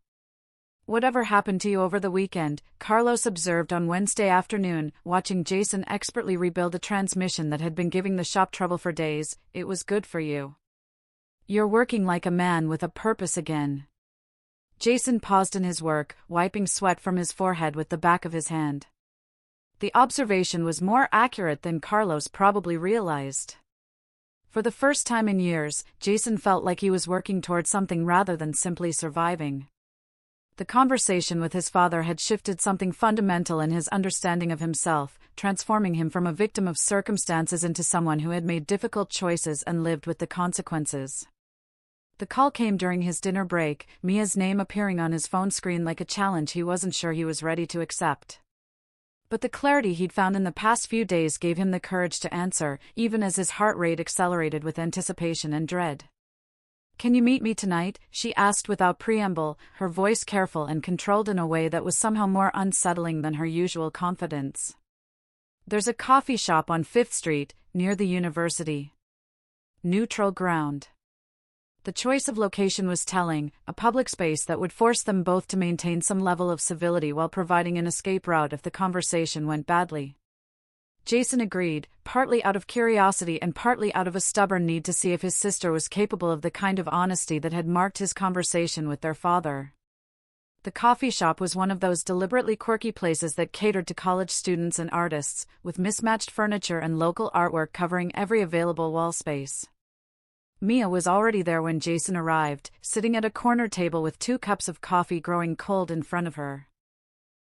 "Whatever happened to you over the weekend?" Carlos observed on Wednesday afternoon, watching Jason expertly rebuild a transmission that had been giving the shop trouble for days. "It was good for you. You're working like a man with a purpose again." Jason paused in his work, wiping sweat from his forehead with the back of his hand. The observation was more accurate than Carlos probably realized. For the first time in years, Jason felt like he was working toward something rather than simply surviving. The conversation with his father had shifted something fundamental in his understanding of himself, transforming him from a victim of circumstances into someone who had made difficult choices and lived with the consequences. The call came during his dinner break, Mia's name appearing on his phone screen like a challenge he wasn't sure he was ready to accept. But the clarity he'd found in the past few days gave him the courage to answer, even as his heart rate accelerated with anticipation and dread. "Can you meet me tonight?" she asked without preamble, her voice careful and controlled in a way that was somehow more unsettling than her usual confidence. "There's a coffee shop on 5th Street, near the university." Neutral ground. The choice of location was telling, a public space that would force them both to maintain some level of civility while providing an escape route if the conversation went badly. Jason agreed, partly out of curiosity and partly out of a stubborn need to see if his sister was capable of the kind of honesty that had marked his conversation with their father. The coffee shop was one of those deliberately quirky places that catered to college students and artists, with mismatched furniture and local artwork covering every available wall space. Mia was already there when Jason arrived, sitting at a corner table with 2 cups of coffee growing cold in front of her.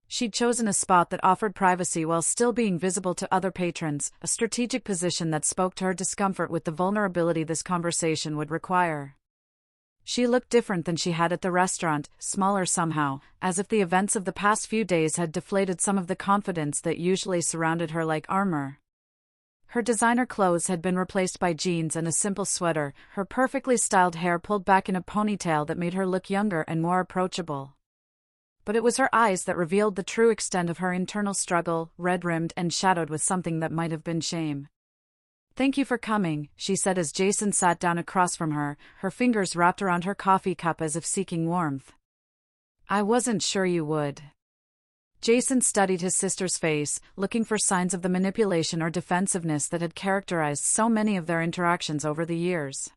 She'd chosen a spot that offered privacy while still being visible to other patrons, a strategic position that spoke to her discomfort with the vulnerability this conversation would require. She looked different than she had at the restaurant, smaller somehow, as if the events of the past few days had deflated some of the confidence that usually surrounded her like armor. Her designer clothes had been replaced by jeans and a simple sweater, her perfectly styled hair pulled back in a ponytail that made her look younger and more approachable. But it was her eyes that revealed the true extent of her internal struggle, red-rimmed and shadowed with something that might have been shame. "Thank you for coming," she said as Jason sat down across from her, her fingers wrapped around her coffee cup as if seeking warmth. "I wasn't sure you would." Jason studied his sister's face, looking for signs of the manipulation or defensiveness that had characterized so many of their interactions over the years.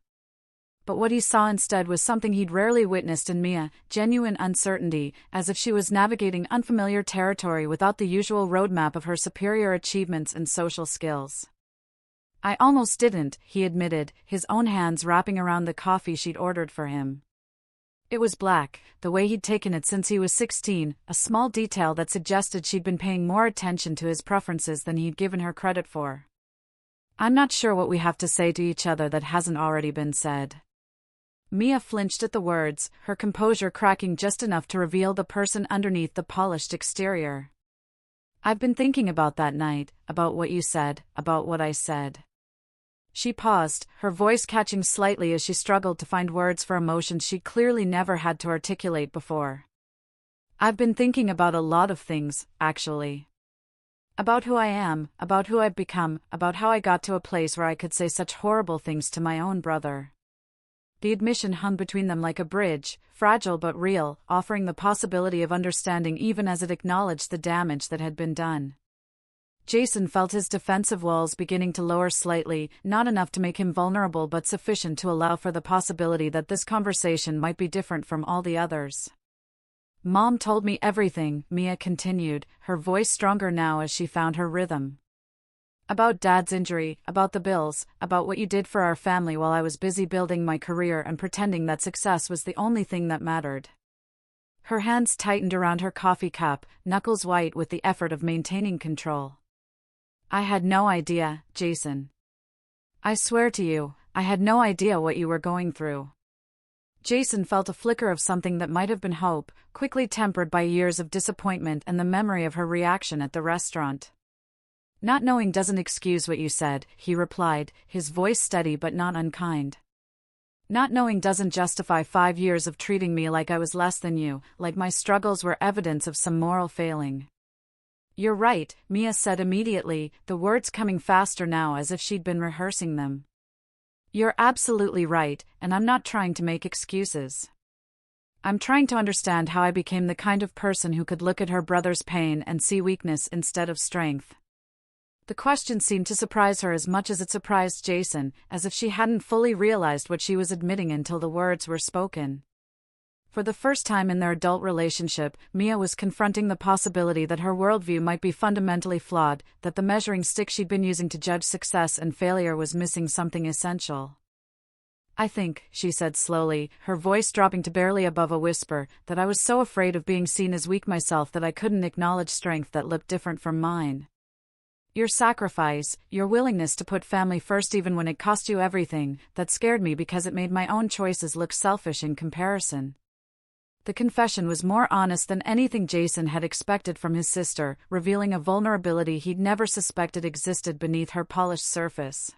But what he saw instead was something he'd rarely witnessed in Mia, genuine uncertainty, as if she was navigating unfamiliar territory without the usual roadmap of her superior achievements and social skills. "I almost didn't," he admitted, his own hands wrapping around the coffee she'd ordered for him. It was black, the way he'd taken it since he was 16, a small detail that suggested she'd been paying more attention to his preferences than he'd given her credit for. "I'm not sure what we have to say to each other that hasn't already been said." Mia flinched at the words, her composure cracking just enough to reveal the person underneath the polished exterior. "I've been thinking about that night, about what you said, about what I said." She paused, her voice catching slightly as she struggled to find words for emotions she'd clearly never had to articulate before. "I've been thinking about a lot of things, actually. About who I am, about who I've become, about how I got to a place where I could say such horrible things to my own brother." The admission hung between them like a bridge, fragile but real, offering the possibility of understanding even as it acknowledged the damage that had been done. Jason felt his defensive walls beginning to lower slightly, not enough to make him vulnerable but sufficient to allow for the possibility that this conversation might be different from all the others. "Mom told me everything," Mia continued, her voice stronger now as she found her rhythm. "About Dad's injury, about the bills, about what you did for our family while I was busy building my career and pretending that success was the only thing that mattered." Her hands tightened around her coffee cup, knuckles white with the effort of maintaining control. "I had no idea, Jason. I swear to you, I had no idea what you were going through." Jason felt a flicker of something that might have been hope, quickly tempered by years of disappointment and the memory of her reaction at the restaurant. "Not knowing doesn't excuse what you said," he replied, his voice steady but not unkind. "Not knowing doesn't justify 5 years of treating me like I was less than you, like my struggles were evidence of some moral failing." "You're right," Mia said immediately, the words coming faster now as if she'd been rehearsing them. "You're absolutely right, and I'm not trying to make excuses. I'm trying to understand how I became the kind of person who could look at her brother's pain and see weakness instead of strength." The question seemed to surprise her as much as it surprised Jason, as if she hadn't fully realized what she was admitting until the words were spoken. For the first time in their adult relationship, Mia was confronting the possibility that her worldview might be fundamentally flawed, that the measuring stick she'd been using to judge success and failure was missing something essential. "I think," she said slowly, her voice dropping to barely above a whisper, "that I was so afraid of being seen as weak myself that I couldn't acknowledge strength that looked different from mine. Your sacrifice, your willingness to put family first even when it cost you everything, that scared me because it made my own choices look selfish in comparison." The confession was more honest than anything Jason had expected from his sister, revealing a vulnerability he'd never suspected existed beneath her polished surface.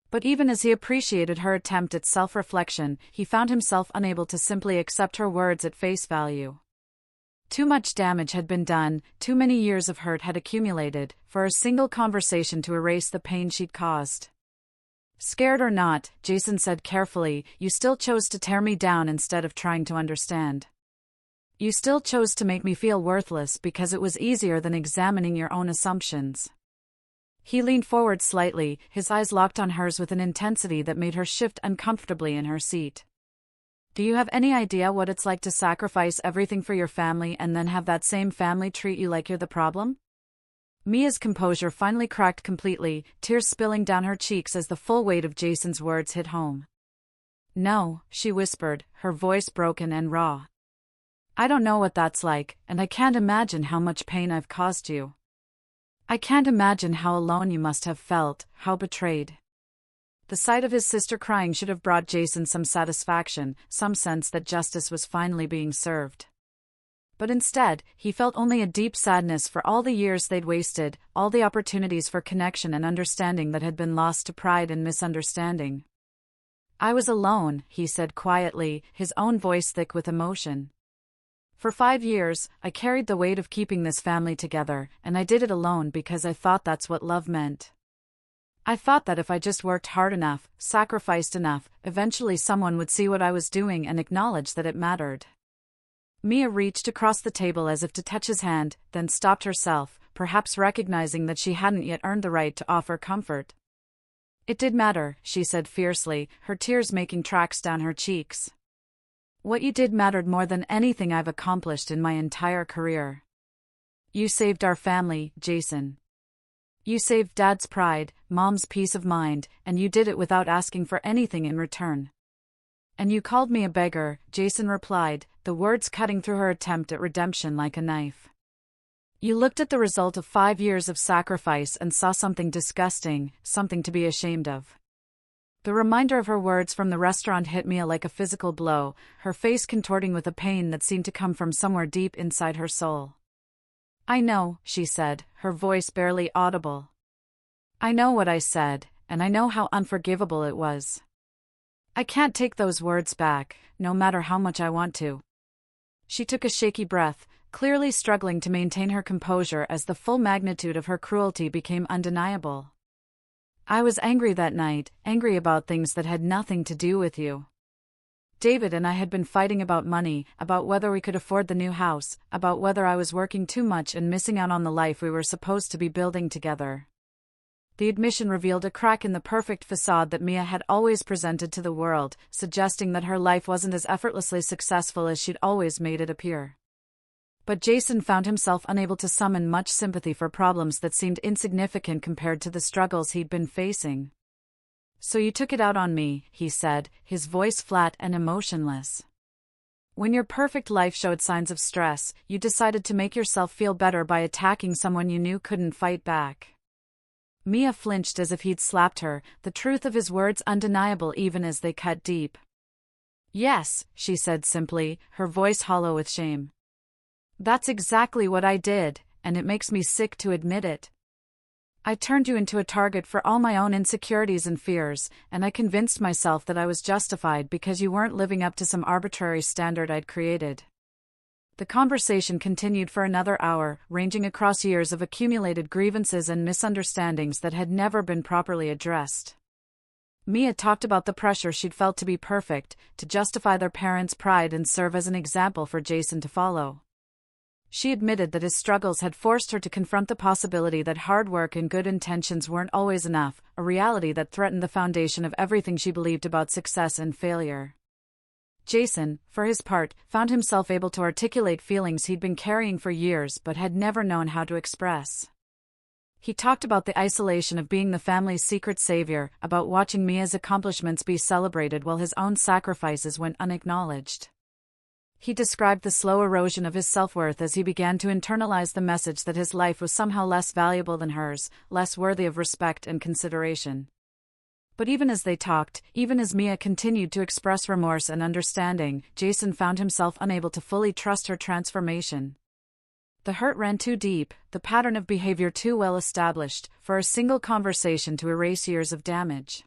But even as he appreciated her attempt at self-reflection, he found himself unable to simply accept her words at face value. Too much damage had been done, too many years of hurt had accumulated, for a single conversation to erase the pain she'd caused. Scared or not, Jason said carefully, you still chose to tear me down instead of trying to understand. You still chose to make me feel worthless because it was easier than examining your own assumptions. He leaned forward slightly, his eyes locked on hers with an intensity that made her shift uncomfortably in her seat. Do you have any idea what it's like to sacrifice everything for your family and then have that same family treat you like you're the problem? Mia's composure finally cracked completely, tears spilling down her cheeks as the full weight of Jason's words hit home. No, she whispered, her voice broken and raw. I don't know what that's like, and I can't imagine how much pain I've caused you. I can't imagine how alone you must have felt, how betrayed. The sight of his sister crying should have brought Jason some satisfaction, some sense that justice was finally being served. But instead, he felt only a deep sadness for all the years they'd wasted, all the opportunities for connection and understanding that had been lost to pride and misunderstanding. I was alone, he said quietly, his own voice thick with emotion. For 5 years, I carried the weight of keeping this family together, and I did it alone because I thought that's what love meant. I thought that if I just worked hard enough, sacrificed enough, eventually someone would see what I was doing and acknowledge that it mattered. Mia reached across the table as if to touch his hand, then stopped herself, perhaps recognizing that she hadn't yet earned the right to offer comfort. It did matter, she said fiercely, her tears making tracks down her cheeks. What you did mattered more than anything I've accomplished in my entire career. You saved our family, Jason. You saved Dad's pride, Mom's peace of mind, and you did it without asking for anything in return. And you called me a beggar, Jason replied, the words cutting through her attempt at redemption like a knife. You looked at the result of 5 years of sacrifice and saw something disgusting, something to be ashamed of. The reminder of her words from the restaurant hit Mia like a physical blow, her face contorting with a pain that seemed to come from somewhere deep inside her soul. I know, she said, her voice barely audible. I know what I said, and I know how unforgivable it was. I can't take those words back, no matter how much I want to. She took a shaky breath, clearly struggling to maintain her composure as the full magnitude of her cruelty became undeniable. I was angry that night, angry about things that had nothing to do with you. David and I had been fighting about money, about whether we could afford the new house, about whether I was working too much and missing out on the life we were supposed to be building together. The admission revealed a crack in the perfect facade that Mia had always presented to the world, suggesting that her life wasn't as effortlessly successful as she'd always made it appear. But Jason found himself unable to summon much sympathy for problems that seemed insignificant compared to the struggles he'd been facing. So you took it out on me, he said, his voice flat and emotionless. When your perfect life showed signs of stress, you decided to make yourself feel better by attacking someone you knew couldn't fight back. Mia flinched as if he'd slapped her, the truth of his words undeniable even as they cut deep. Yes, she said simply, her voice hollow with shame. That's exactly what I did, and it makes me sick to admit it. I turned you into a target for all my own insecurities and fears, and I convinced myself that I was justified because you weren't living up to some arbitrary standard I'd created. The conversation continued for another hour, ranging across years of accumulated grievances and misunderstandings that had never been properly addressed. Mia talked about the pressure she'd felt to be perfect, to justify their parents' pride and serve as an example for Jason to follow. She admitted that his struggles had forced her to confront the possibility that hard work and good intentions weren't always enough, a reality that threatened the foundation of everything she believed about success and failure. Jason, for his part, found himself able to articulate feelings he'd been carrying for years but had never known how to express. He talked about the isolation of being the family's secret savior, about watching Mia's accomplishments be celebrated while his own sacrifices went unacknowledged. He described the slow erosion of his self-worth as he began to internalize the message that his life was somehow less valuable than hers, less worthy of respect and consideration. But even as they talked, even as Mia continued to express remorse and understanding, Jason found himself unable to fully trust her transformation. The hurt ran too deep, the pattern of behavior too well established, for a single conversation to erase years of damage.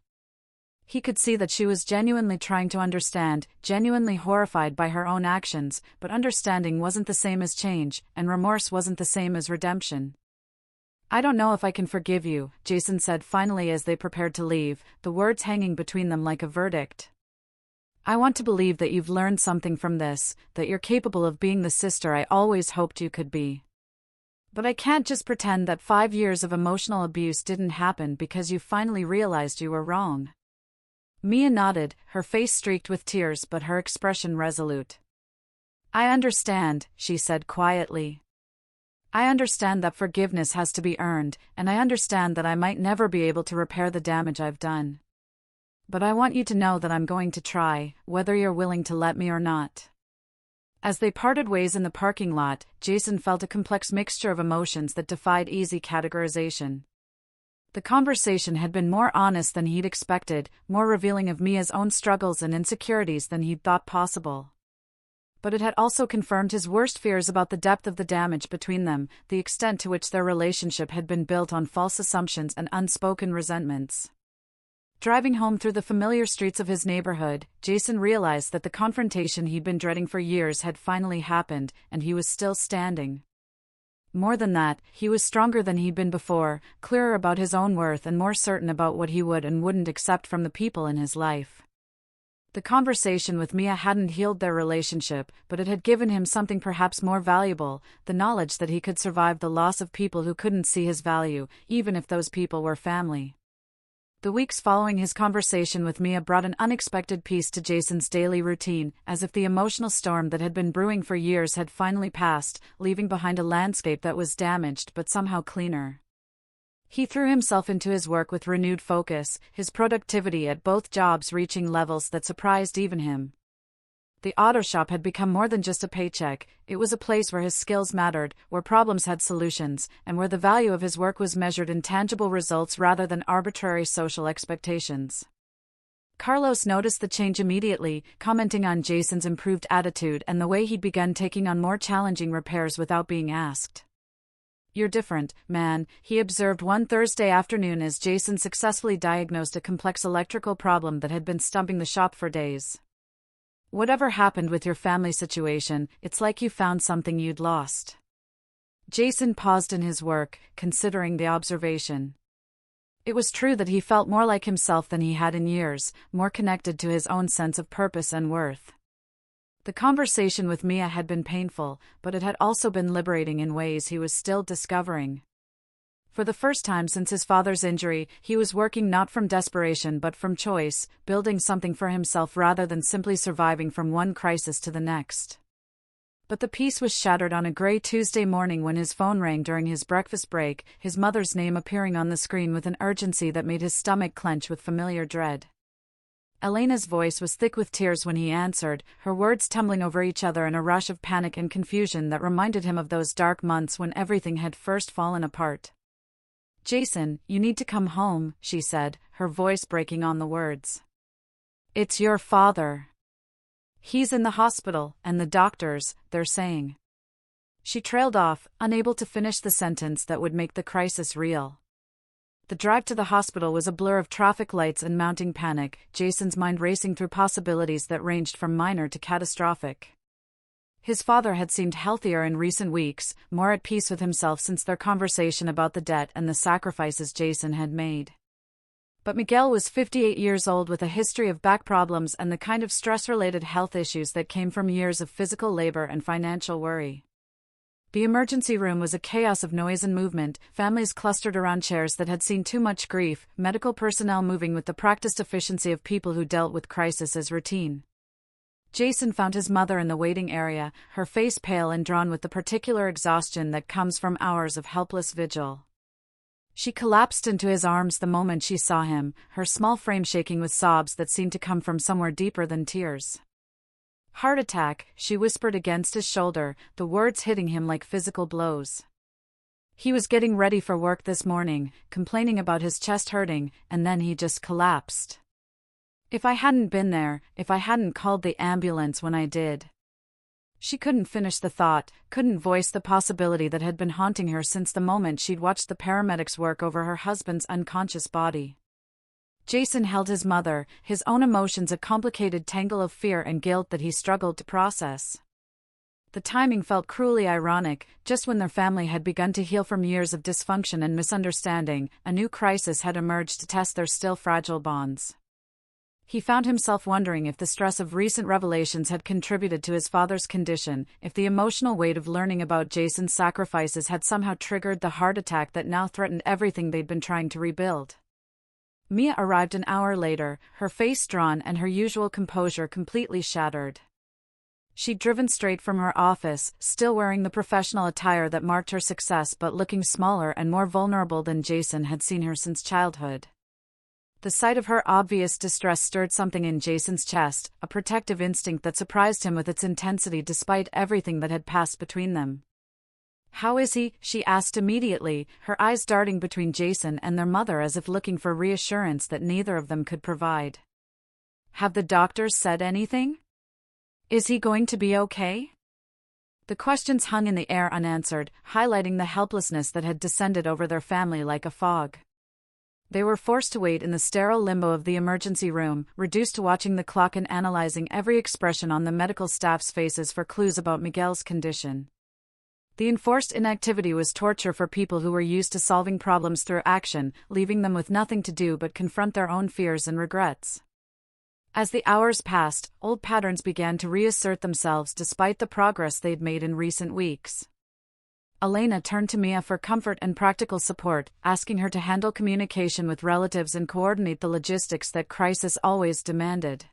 He could see that she was genuinely trying to understand, genuinely horrified by her own actions, but understanding wasn't the same as change, and remorse wasn't the same as redemption. I don't know if I can forgive you, Jason said finally as they prepared to leave, the words hanging between them like a verdict. I want to believe that you've learned something from this, that you're capable of being the sister I always hoped you could be. But I can't just pretend that 5 years of emotional abuse didn't happen because you finally realized you were wrong. Mia nodded, her face streaked with tears but her expression resolute. I understand, she said quietly. I understand that forgiveness has to be earned, and I understand that I might never be able to repair the damage I've done. But I want you to know that I'm going to try, whether you're willing to let me or not. As they parted ways in the parking lot, Jason felt a complex mixture of emotions that defied easy categorization. The conversation had been more honest than he'd expected, more revealing of Mia's own struggles and insecurities than he'd thought possible. But it had also confirmed his worst fears about the depth of the damage between them, the extent to which their relationship had been built on false assumptions and unspoken resentments. Driving home through the familiar streets of his neighborhood, Jason realized that the confrontation he'd been dreading for years had finally happened, and he was still standing. More than that, he was stronger than he'd been before, clearer about his own worth and more certain about what he would and wouldn't accept from the people in his life. The conversation with Mia hadn't healed their relationship, but it had given him something perhaps more valuable, the knowledge that he could survive the loss of people who couldn't see his value, even if those people were family. The weeks following his conversation with Mia brought an unexpected peace to Jason's daily routine, as if the emotional storm that had been brewing for years had finally passed, leaving behind a landscape that was damaged but somehow cleaner. He threw himself into his work with renewed focus, his productivity at both jobs reaching levels that surprised even him. The auto shop had become more than just a paycheck, it was a place where his skills mattered, where problems had solutions, and where the value of his work was measured in tangible results rather than arbitrary social expectations. Carlos noticed the change immediately, commenting on Jason's improved attitude and the way he'd begun taking on more challenging repairs without being asked. You're different, man, he observed one Thursday afternoon as Jason successfully diagnosed a complex electrical problem that had been stumping the shop for days. Whatever happened with your family situation, it's like you found something you'd lost. Jason paused in his work, considering the observation. It was true that he felt more like himself than he had in years, more connected to his own sense of purpose and worth. The conversation with Mia had been painful, but it had also been liberating in ways he was still discovering. For the first time since his father's injury, he was working not from desperation but from choice, building something for himself rather than simply surviving from one crisis to the next. But the peace was shattered on a gray Tuesday morning when his phone rang during his breakfast break, his mother's name appearing on the screen with an urgency that made his stomach clench with familiar dread. Elena's voice was thick with tears when he answered, her words tumbling over each other in a rush of panic and confusion that reminded him of those dark months when everything had first fallen apart. Jason, you need to come home, she said, her voice breaking on the words. It's your father. He's in the hospital, and the doctors, they're saying. She trailed off, unable to finish the sentence that would make the crisis real. The drive to the hospital was a blur of traffic lights and mounting panic, Jason's mind racing through possibilities that ranged from minor to catastrophic. His father had seemed healthier in recent weeks, more at peace with himself since their conversation about the debt and the sacrifices Jason had made. But Miguel was 58 years old with a history of back problems and the kind of stress-related health issues that came from years of physical labor and financial worry. The emergency room was a chaos of noise and movement, families clustered around chairs that had seen too much grief, medical personnel moving with the practiced efficiency of people who dealt with crisis as routine. Jason found his mother in the waiting area, her face pale and drawn with the particular exhaustion that comes from hours of helpless vigil. She collapsed into his arms the moment she saw him, her small frame shaking with sobs that seemed to come from somewhere deeper than tears. Heart attack, she whispered against his shoulder, the words hitting him like physical blows. He was getting ready for work this morning, complaining about his chest hurting, and then he just collapsed. If I hadn't been there, if I hadn't called the ambulance when I did. She couldn't finish the thought, couldn't voice the possibility that had been haunting her since the moment she'd watched the paramedics work over her husband's unconscious body. Jason held his mother, his own emotions a complicated tangle of fear and guilt that he struggled to process. The timing felt cruelly ironic. Just when their family had begun to heal from years of dysfunction and misunderstanding, a new crisis had emerged to test their still fragile bonds. He found himself wondering if the stress of recent revelations had contributed to his father's condition, if the emotional weight of learning about Jason's sacrifices had somehow triggered the heart attack that now threatened everything they'd been trying to rebuild. Mia arrived an hour later, her face drawn and her usual composure completely shattered. She'd driven straight from her office, still wearing the professional attire that marked her success but looking smaller and more vulnerable than Jason had seen her since childhood. The sight of her obvious distress stirred something in Jason's chest, a protective instinct that surprised him with its intensity despite everything that had passed between them. "How is he?" she asked immediately, her eyes darting between Jason and their mother as if looking for reassurance that neither of them could provide. "Have the doctors said anything? Is he going to be okay?" The questions hung in the air unanswered, highlighting the helplessness that had descended over their family like a fog. They were forced to wait in the sterile limbo of the emergency room, reduced to watching the clock and analyzing every expression on the medical staff's faces for clues about Miguel's condition. The enforced inactivity was torture for people who were used to solving problems through action, leaving them with nothing to do but confront their own fears and regrets. As the hours passed, old patterns began to reassert themselves despite the progress they'd made in recent weeks. Elena turned to Mia for comfort and practical support, asking her to handle communication with relatives and coordinate the logistics that crisis always demanded.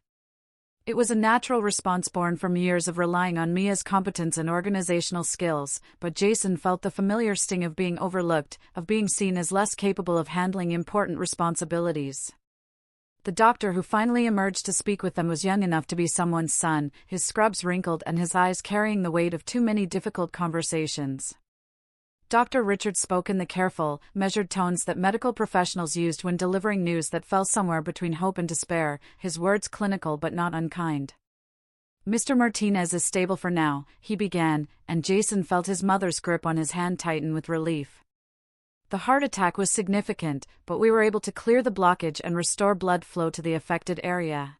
It was a natural response born from years of relying on Mia's competence and organizational skills, but Jason felt the familiar sting of being overlooked, of being seen as less capable of handling important responsibilities. The doctor who finally emerged to speak with them was young enough to be someone's son, his scrubs wrinkled and his eyes carrying the weight of too many difficult conversations. Dr. Richards spoke in the careful, measured tones that medical professionals used when delivering news that fell somewhere between hope and despair, his words clinical but not unkind. "Mr. Martinez is stable for now," he began, and Jason felt his mother's grip on his hand tighten with relief. "The heart attack was significant, but we were able to clear the blockage and restore blood flow to the affected area.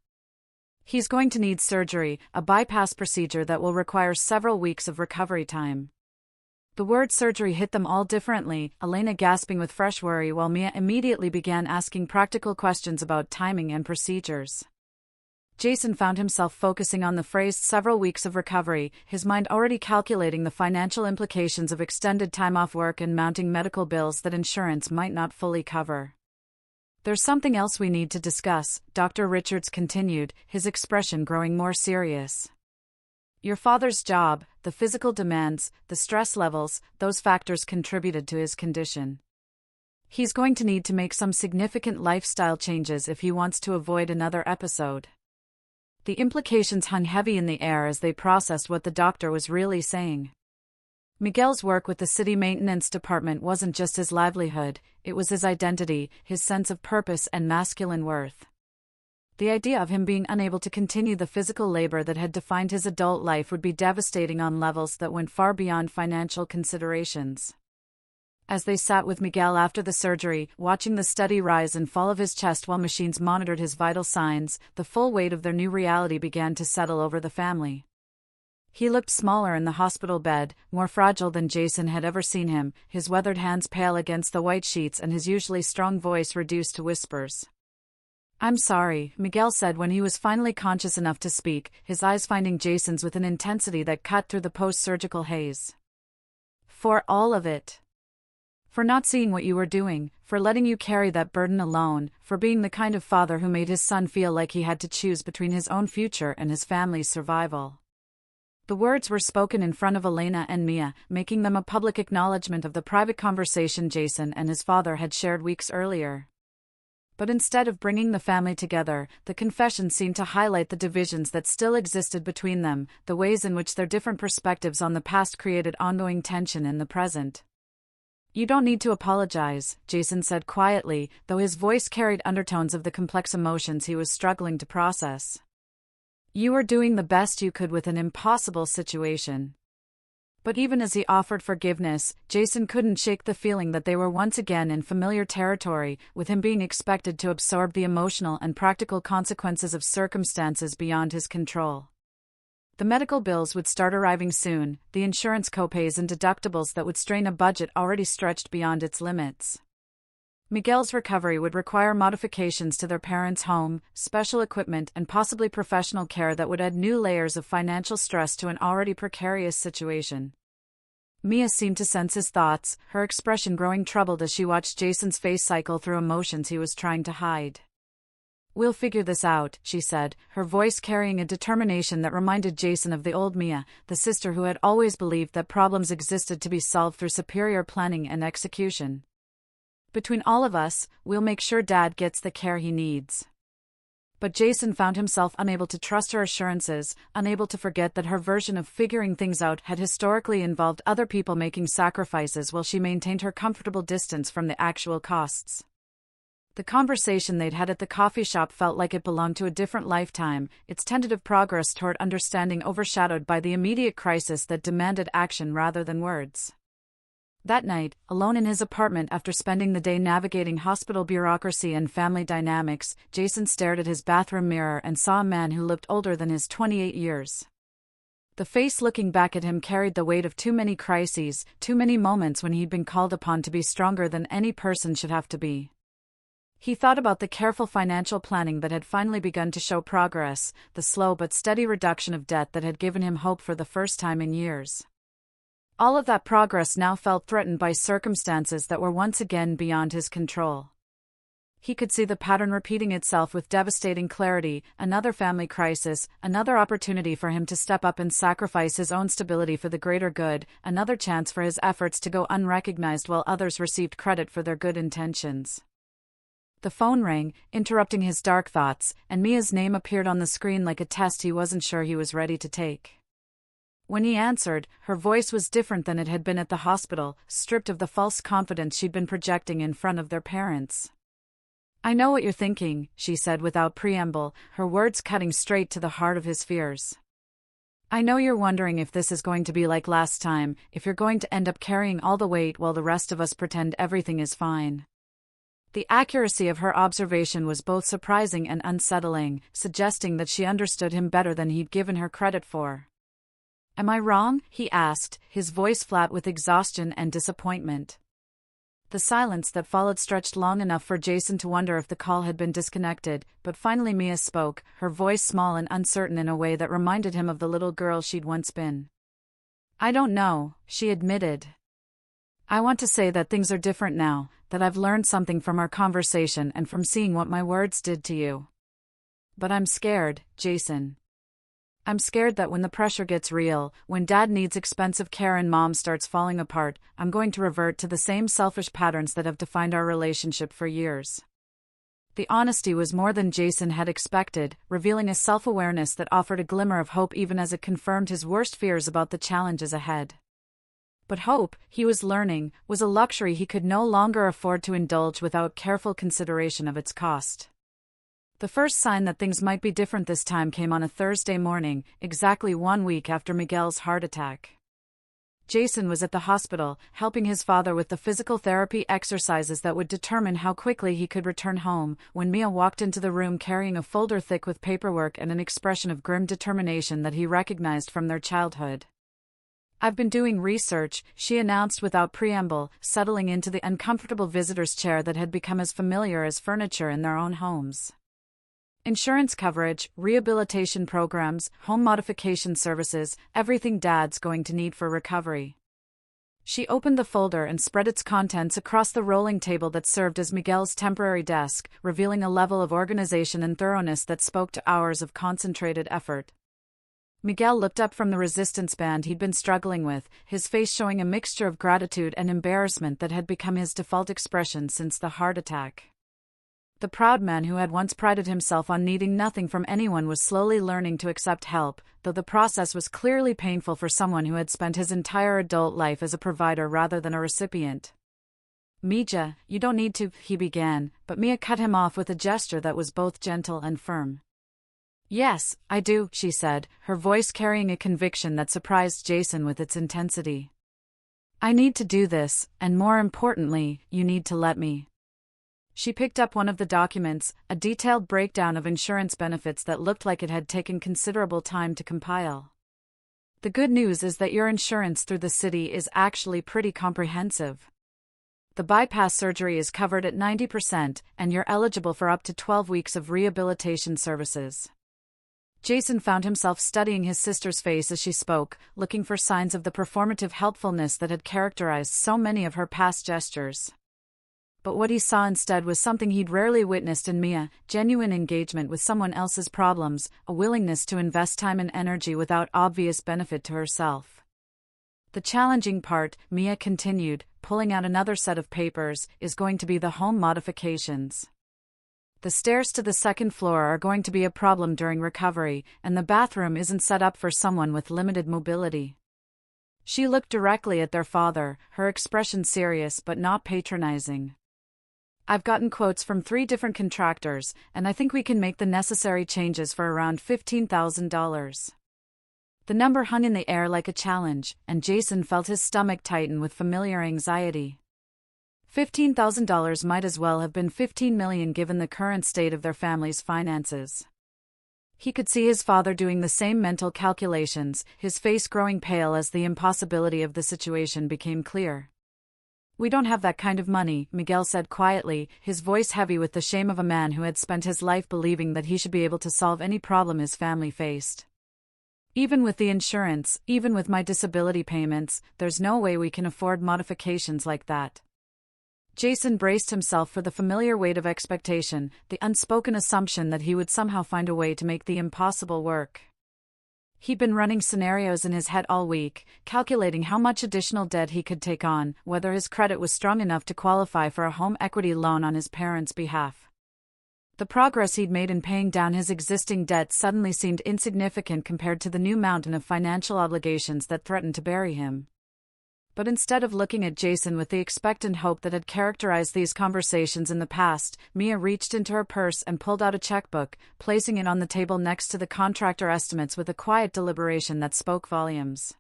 He's going to need surgery, a bypass procedure that will require several weeks of recovery time." The word surgery hit them all differently, Elena gasping with fresh worry while Mia immediately began asking practical questions about timing and procedures. Jason found himself focusing on the phrase "several weeks of recovery," his mind already calculating the financial implications of extended time off work and mounting medical bills that insurance might not fully cover. "There's something else we need to discuss," Dr. Richards continued, his expression growing more serious. "Your father's job, the physical demands, the stress levels, those factors contributed to his condition. He's going to need to make some significant lifestyle changes if he wants to avoid another episode." The implications hung heavy in the air as they processed what the doctor was really saying. Miguel's work with the city maintenance department wasn't just his livelihood, it was his identity, his sense of purpose and masculine worth. The idea of him being unable to continue the physical labor that had defined his adult life would be devastating on levels that went far beyond financial considerations. As they sat with Miguel after the surgery, watching the steady rise and fall of his chest while machines monitored his vital signs, the full weight of their new reality began to settle over the family. He looked smaller in the hospital bed, more fragile than Jason had ever seen him, his weathered hands pale against the white sheets and his usually strong voice reduced to whispers. "I'm sorry," Miguel said when he was finally conscious enough to speak, his eyes finding Jason's with an intensity that cut through the post-surgical haze. "For all of it. For not seeing what you were doing, for letting you carry that burden alone, for being the kind of father who made his son feel like he had to choose between his own future and his family's survival." The words were spoken in front of Elena and Mia, making them a public acknowledgement of the private conversation Jason and his father had shared weeks earlier. But instead of bringing the family together, the confession seemed to highlight the divisions that still existed between them, the ways in which their different perspectives on the past created ongoing tension in the present. "You don't need to apologize," Jason said quietly, though his voice carried undertones of the complex emotions he was struggling to process. "You were doing the best you could with an impossible situation." But even as he offered forgiveness, Jason couldn't shake the feeling that they were once again in familiar territory, with him being expected to absorb the emotional and practical consequences of circumstances beyond his control. The medical bills would start arriving soon, the insurance copays and deductibles that would strain a budget already stretched beyond its limits. Miguel's recovery would require modifications to their parents' home, special equipment, and possibly professional care that would add new layers of financial stress to an already precarious situation. Mia seemed to sense his thoughts, her expression growing troubled as she watched Jason's face cycle through emotions he was trying to hide. "We'll figure this out," she said, her voice carrying a determination that reminded Jason of the old Mia, the sister who had always believed that problems existed to be solved through superior planning and execution. "Between all of us, we'll make sure Dad gets the care he needs." But Jason found himself unable to trust her assurances, unable to forget that her version of figuring things out had historically involved other people making sacrifices while she maintained her comfortable distance from the actual costs. The conversation they'd had at the coffee shop felt like it belonged to a different lifetime, its tentative progress toward understanding overshadowed by the immediate crisis that demanded action rather than words. That night, alone in his apartment after spending the day navigating hospital bureaucracy and family dynamics, Jason stared at his bathroom mirror and saw a man who looked older than his 28 years. The face looking back at him carried the weight of too many crises, too many moments when he'd been called upon to be stronger than any person should have to be. He thought about the careful financial planning that had finally begun to show progress, the slow but steady reduction of debt that had given him hope for the first time in years. All of that progress now felt threatened by circumstances that were once again beyond his control. He could see the pattern repeating itself with devastating clarity: another family crisis, another opportunity for him to step up and sacrifice his own stability for the greater good, another chance for his efforts to go unrecognized while others received credit for their good intentions. The phone rang, interrupting his dark thoughts, and Mia's name appeared on the screen like a test he wasn't sure he was ready to take. When he answered, her voice was different than it had been at the hospital, stripped of the false confidence she'd been projecting in front of their parents. "I know what you're thinking," she said without preamble, her words cutting straight to the heart of his fears. "I know you're wondering if this is going to be like last time, if you're going to end up carrying all the weight while the rest of us pretend everything is fine." The accuracy of her observation was both surprising and unsettling, suggesting that she understood him better than he'd given her credit for. "Am I wrong?" he asked, his voice flat with exhaustion and disappointment. The silence that followed stretched long enough for Jason to wonder if the call had been disconnected, but finally Mia spoke, her voice small and uncertain in a way that reminded him of the little girl she'd once been. "I don't know," she admitted. "I want to say that things are different now, that I've learned something from our conversation and from seeing what my words did to you. But I'm scared, Jason. I'm scared that when the pressure gets real, when Dad needs expensive care and Mom starts falling apart, I'm going to revert to the same selfish patterns that have defined our relationship for years." The honesty was more than Jason had expected, revealing a self-awareness that offered a glimmer of hope even as it confirmed his worst fears about the challenges ahead. But hope, he was learning, was a luxury he could no longer afford to indulge without careful consideration of its cost. The first sign that things might be different this time came on a Thursday morning, exactly 1 week after Miguel's heart attack. Jason was at the hospital, helping his father with the physical therapy exercises that would determine how quickly he could return home, when Mia walked into the room carrying a folder thick with paperwork and an expression of grim determination that he recognized from their childhood. "I've been doing research," she announced without preamble, settling into the uncomfortable visitor's chair that had become as familiar as furniture in their own homes. "Insurance coverage, rehabilitation programs, home modification services, everything Dad's going to need for recovery." She opened the folder and spread its contents across the rolling table that served as Miguel's temporary desk, revealing a level of organization and thoroughness that spoke to hours of concentrated effort. Miguel looked up from the resistance band he'd been struggling with, his face showing a mixture of gratitude and embarrassment that had become his default expression since the heart attack. The proud man who had once prided himself on needing nothing from anyone was slowly learning to accept help, though the process was clearly painful for someone who had spent his entire adult life as a provider rather than a recipient. "Mija, you don't need to," he began, but Mia cut him off with a gesture that was both gentle and firm. "Yes, I do," she said, her voice carrying a conviction that surprised Jason with its intensity. "I need to do this, and more importantly, you need to let me." She picked up one of the documents, a detailed breakdown of insurance benefits that looked like it had taken considerable time to compile. The good news is that your insurance through the city is actually pretty comprehensive. The bypass surgery is covered at 90%, and you're eligible for up to 12 weeks of rehabilitation services. Jason found himself studying his sister's face as she spoke, looking for signs of the performative helpfulness that had characterized so many of her past gestures. But what he saw instead was something he'd rarely witnessed in Mia: genuine engagement with someone else's problems, a willingness to invest time and energy without obvious benefit to herself. The challenging part, Mia continued, pulling out another set of papers, is going to be the home modifications. The stairs to the second floor are going to be a problem during recovery, and the bathroom isn't set up for someone with limited mobility. She looked directly at their father, her expression serious but not patronizing. I've gotten quotes from 3 different contractors, and I think we can make the necessary changes for around $15,000. The number hung in the air like a challenge, and Jason felt his stomach tighten with familiar anxiety. $15,000 might as well have been $15 million given the current state of their family's finances. He could see his father doing the same mental calculations, his face growing pale as the impossibility of the situation became clear. We don't have that kind of money, Miguel said quietly, his voice heavy with the shame of a man who had spent his life believing that he should be able to solve any problem his family faced. Even with the insurance, even with my disability payments, there's no way we can afford modifications like that. Jason braced himself for the familiar weight of expectation, the unspoken assumption that he would somehow find a way to make the impossible work. He'd been running scenarios in his head all week, calculating how much additional debt he could take on, whether his credit was strong enough to qualify for a home equity loan on his parents' behalf. The progress he'd made in paying down his existing debt suddenly seemed insignificant compared to the new mountain of financial obligations that threatened to bury him. But instead of looking at Jason with the expectant hope that had characterized these conversations in the past, Mia reached into her purse and pulled out a checkbook, placing it on the table next to the contractor estimates with a quiet deliberation that spoke volumes.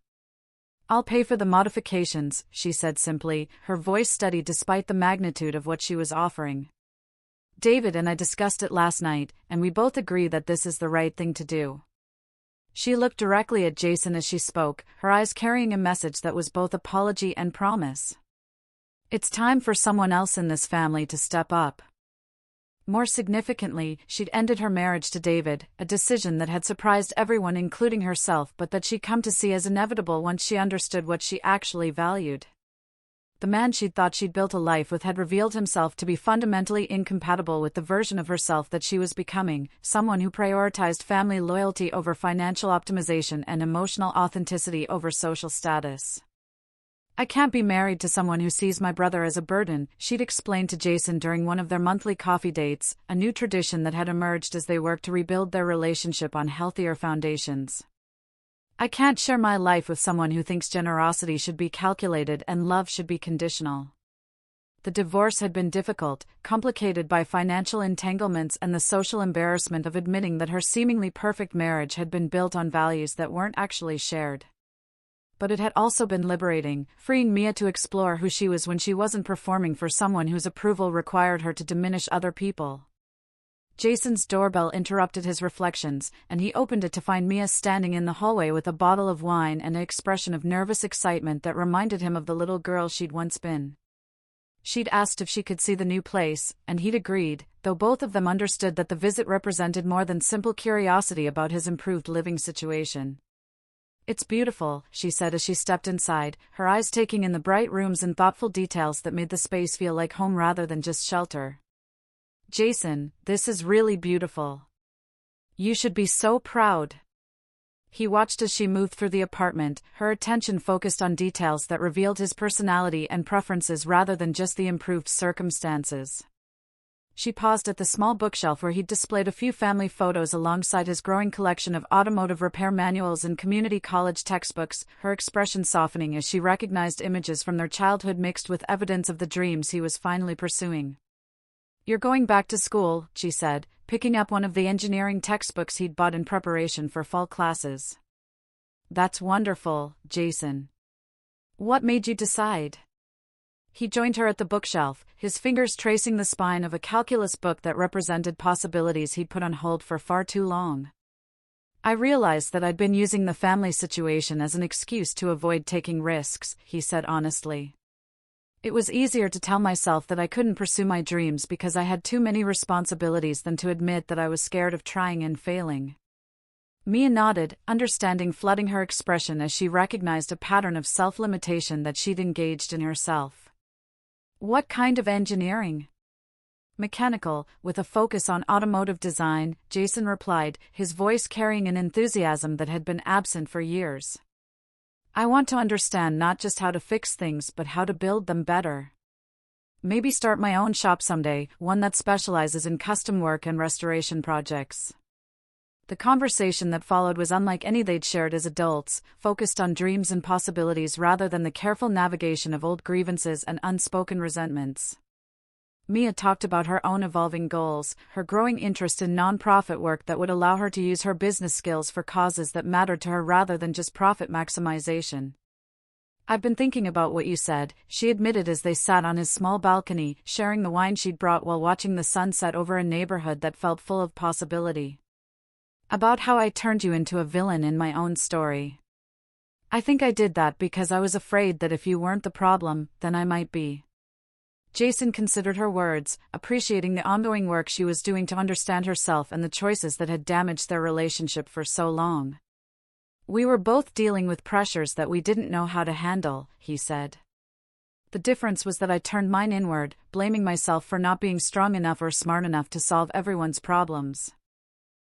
"I'll pay for the modifications," she said simply, her voice steady despite the magnitude of what she was offering. "David and I discussed it last night, and we both agree that this is the right thing to do." She looked directly at Jason as she spoke, her eyes carrying a message that was both apology and promise. It's time for someone else in this family to step up. More significantly, she'd ended her marriage to David, a decision that had surprised everyone including herself but that she'd come to see as inevitable once she understood what she actually valued. The man she'd thought she'd built a life with had revealed himself to be fundamentally incompatible with the version of herself that she was becoming, someone who prioritized family loyalty over financial optimization and emotional authenticity over social status. "I can't be married to someone who sees my brother as a burden," she'd explained to Jason during one of their monthly coffee dates, a new tradition that had emerged as they worked to rebuild their relationship on healthier foundations. "I can't share my life with someone who thinks generosity should be calculated and love should be conditional." The divorce had been difficult, complicated by financial entanglements and the social embarrassment of admitting that her seemingly perfect marriage had been built on values that weren't actually shared. But it had also been liberating, freeing Mia to explore who she was when she wasn't performing for someone whose approval required her to diminish other people. Jason's doorbell interrupted his reflections, and he opened it to find Mia standing in the hallway with a bottle of wine and an expression of nervous excitement that reminded him of the little girl she'd once been. She'd asked if she could see the new place, and he'd agreed, though both of them understood that the visit represented more than simple curiosity about his improved living situation. "It's beautiful," she said as she stepped inside, her eyes taking in the bright rooms and thoughtful details that made the space feel like home rather than just shelter. "Jason, this is really beautiful. You should be so proud." He watched as she moved through the apartment, her attention focused on details that revealed his personality and preferences rather than just the improved circumstances. She paused at the small bookshelf where he'd displayed a few family photos alongside his growing collection of automotive repair manuals and community college textbooks, her expression softening as she recognized images from their childhood mixed with evidence of the dreams he was finally pursuing. "You're going back to school," she said, picking up one of the engineering textbooks he'd bought in preparation for fall classes. "That's wonderful, Jason. What made you decide?" He joined her at the bookshelf, his fingers tracing the spine of a calculus book that represented possibilities he'd put on hold for far too long. I realized that I'd been using the family situation as an excuse to avoid taking risks, he said honestly. It was easier to tell myself that I couldn't pursue my dreams because I had too many responsibilities than to admit that I was scared of trying and failing. Mia nodded, understanding flooding her expression as she recognized a pattern of self-limitation that she'd engaged in herself. What kind of engineering? Mechanical, with a focus on automotive design, Jason replied, his voice carrying an enthusiasm that had been absent for years. I want to understand not just how to fix things but how to build them better. Maybe start my own shop someday, one that specializes in custom work and restoration projects. The conversation that followed was unlike any they'd shared as adults, focused on dreams and possibilities rather than the careful navigation of old grievances and unspoken resentments. Mia talked about her own evolving goals, her growing interest in nonprofit work that would allow her to use her business skills for causes that mattered to her rather than just profit maximization. I've been thinking about what you said, she admitted as they sat on his small balcony, sharing the wine she'd brought while watching the sunset over a neighborhood that felt full of possibility. About how I turned you into a villain in my own story. I think I did that because I was afraid that if you weren't the problem, then I might be. Jason considered her words, appreciating the ongoing work she was doing to understand herself and the choices that had damaged their relationship for so long. We were both dealing with pressures that we didn't know how to handle, he said. The difference was that I turned mine inward, blaming myself for not being strong enough or smart enough to solve everyone's problems.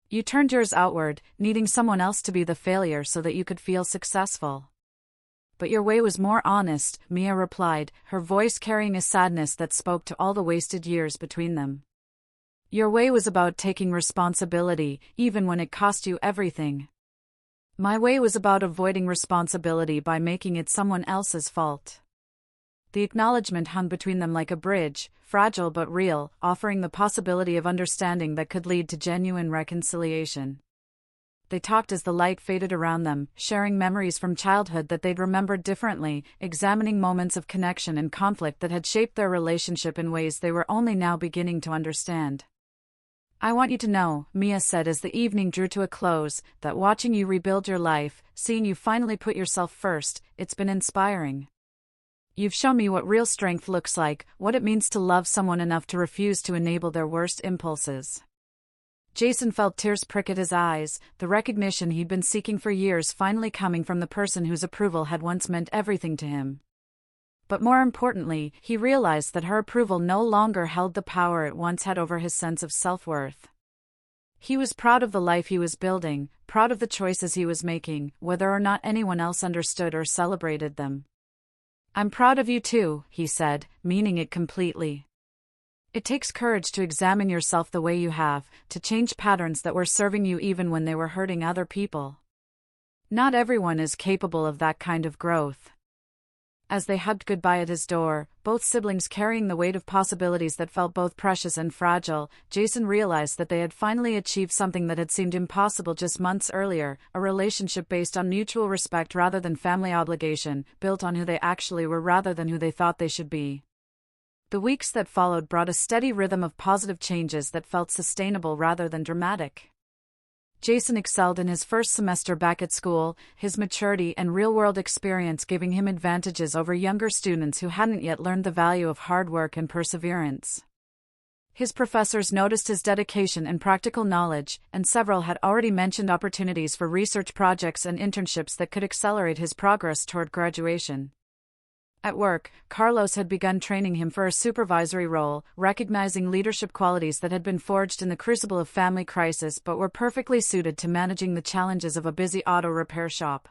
You turned yours outward, needing someone else to be the failure so that you could feel successful. But your way was more honest, Mia replied, her voice carrying a sadness that spoke to all the wasted years between them. Your way was about taking responsibility, even when it cost you everything. My way was about avoiding responsibility by making it someone else's fault. The acknowledgement hung between them like a bridge, fragile but real, offering the possibility of understanding that could lead to genuine reconciliation. They talked as the light faded around them, sharing memories from childhood that they'd remembered differently, examining moments of connection and conflict that had shaped their relationship in ways they were only now beginning to understand. I want you to know, Mia said as the evening drew to a close, that watching you rebuild your life, seeing you finally put yourself first, it's been inspiring. You've shown me what real strength looks like, what it means to love someone enough to refuse to enable their worst impulses. Jason felt tears prick at his eyes, the recognition he'd been seeking for years finally coming from the person whose approval had once meant everything to him. But more importantly, he realized that her approval no longer held the power it once had over his sense of self-worth. He was proud of the life he was building, proud of the choices he was making, whether or not anyone else understood or celebrated them. I'm proud of you too, he said, meaning it completely. It takes courage to examine yourself the way you have, to change patterns that were serving you even when they were hurting other people. Not everyone is capable of that kind of growth. As they hugged goodbye at his door, both siblings carrying the weight of possibilities that felt both precious and fragile, Jason realized that they had finally achieved something that had seemed impossible just months earlier, a relationship based on mutual respect rather than family obligation, built on who they actually were rather than who they thought they should be. The weeks that followed brought a steady rhythm of positive changes that felt sustainable rather than dramatic. Jason excelled in his first semester back at school, his maturity and real-world experience giving him advantages over younger students who hadn't yet learned the value of hard work and perseverance. His professors noticed his dedication and practical knowledge, and several had already mentioned opportunities for research projects and internships that could accelerate his progress toward graduation. At work, Carlos had begun training him for a supervisory role, recognizing leadership qualities that had been forged in the crucible of family crisis but were perfectly suited to managing the challenges of a busy auto repair shop.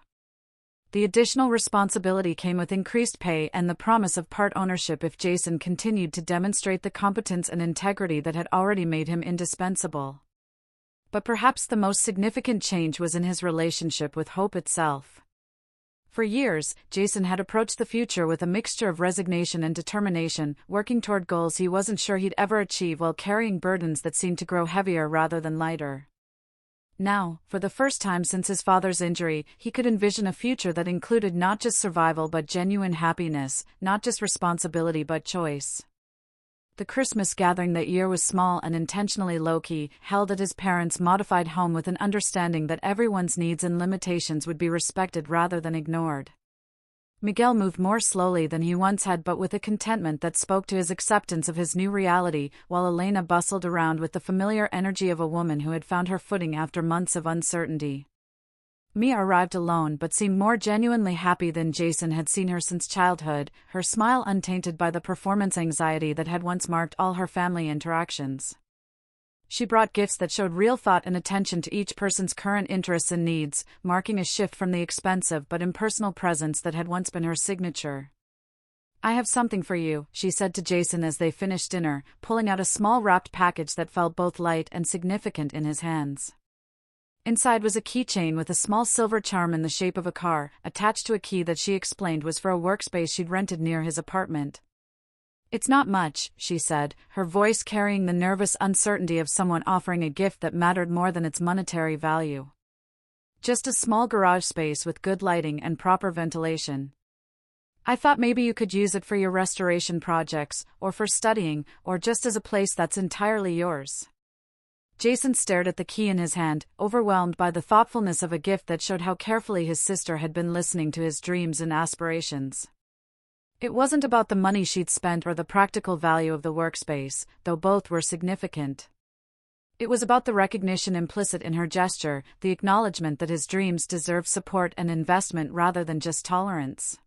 The additional responsibility came with increased pay and the promise of part ownership if Jason continued to demonstrate the competence and integrity that had already made him indispensable. But perhaps the most significant change was in his relationship with hope itself. For years, Jason had approached the future with a mixture of resignation and determination, working toward goals he wasn't sure he'd ever achieve while carrying burdens that seemed to grow heavier rather than lighter. Now, for the first time since his father's injury, he could envision a future that included not just survival but genuine happiness, not just responsibility but choice. The Christmas gathering that year was small and intentionally low-key, held at his parents' modified home with an understanding that everyone's needs and limitations would be respected rather than ignored. Miguel moved more slowly than he once had, but with a contentment that spoke to his acceptance of his new reality, while Elena bustled around with the familiar energy of a woman who had found her footing after months of uncertainty. Mia arrived alone but seemed more genuinely happy than Jason had seen her since childhood, her smile untainted by the performance anxiety that had once marked all her family interactions. She brought gifts that showed real thought and attention to each person's current interests and needs, marking a shift from the expensive but impersonal presence that had once been her signature. "I have something for you," she said to Jason as they finished dinner, pulling out a small wrapped package that felt both light and significant in his hands. Inside was a keychain with a small silver charm in the shape of a car, attached to a key that she explained was for a workspace she'd rented near his apartment. "It's not much," she said, her voice carrying the nervous uncertainty of someone offering a gift that mattered more than its monetary value. "Just a small garage space with good lighting and proper ventilation. I thought maybe you could use it for your restoration projects, or for studying, or just as a place that's entirely yours." Jason stared at the key in his hand, overwhelmed by the thoughtfulness of a gift that showed how carefully his sister had been listening to his dreams and aspirations. It wasn't about the money she'd spent or the practical value of the workspace, though both were significant. It was about the recognition implicit in her gesture, the acknowledgement that his dreams deserved support and investment rather than just tolerance.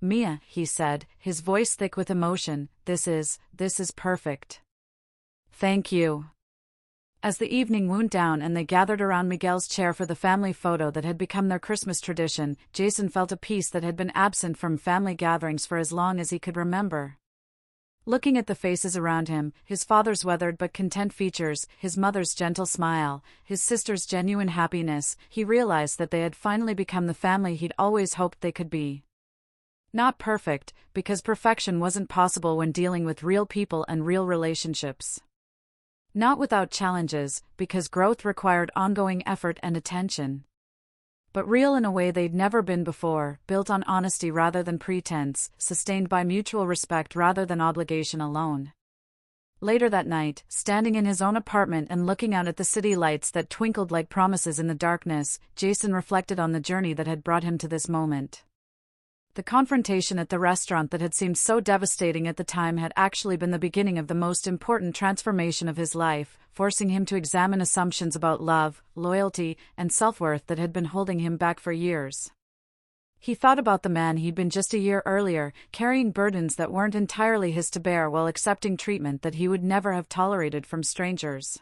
"Mia," he said, his voice thick with emotion, this is perfect. "Thank you." As the evening wound down and they gathered around Miguel's chair for the family photo that had become their Christmas tradition, Jason felt a peace that had been absent from family gatherings for as long as he could remember. Looking at the faces around him, his father's weathered but content features, his mother's gentle smile, his sister's genuine happiness, he realized that they had finally become the family he'd always hoped they could be. Not perfect, because perfection wasn't possible when dealing with real people and real relationships. Not without challenges, because growth required ongoing effort and attention. But real in a way they'd never been before, built on honesty rather than pretense, sustained by mutual respect rather than obligation alone. Later that night, standing in his own apartment and looking out at the city lights that twinkled like promises in the darkness, Jason reflected on the journey that had brought him to this moment. The confrontation at the restaurant that had seemed so devastating at the time had actually been the beginning of the most important transformation of his life, forcing him to examine assumptions about love, loyalty, and self-worth that had been holding him back for years. He thought about the man he'd been just a year earlier, carrying burdens that weren't entirely his to bear while accepting treatment that he would never have tolerated from strangers.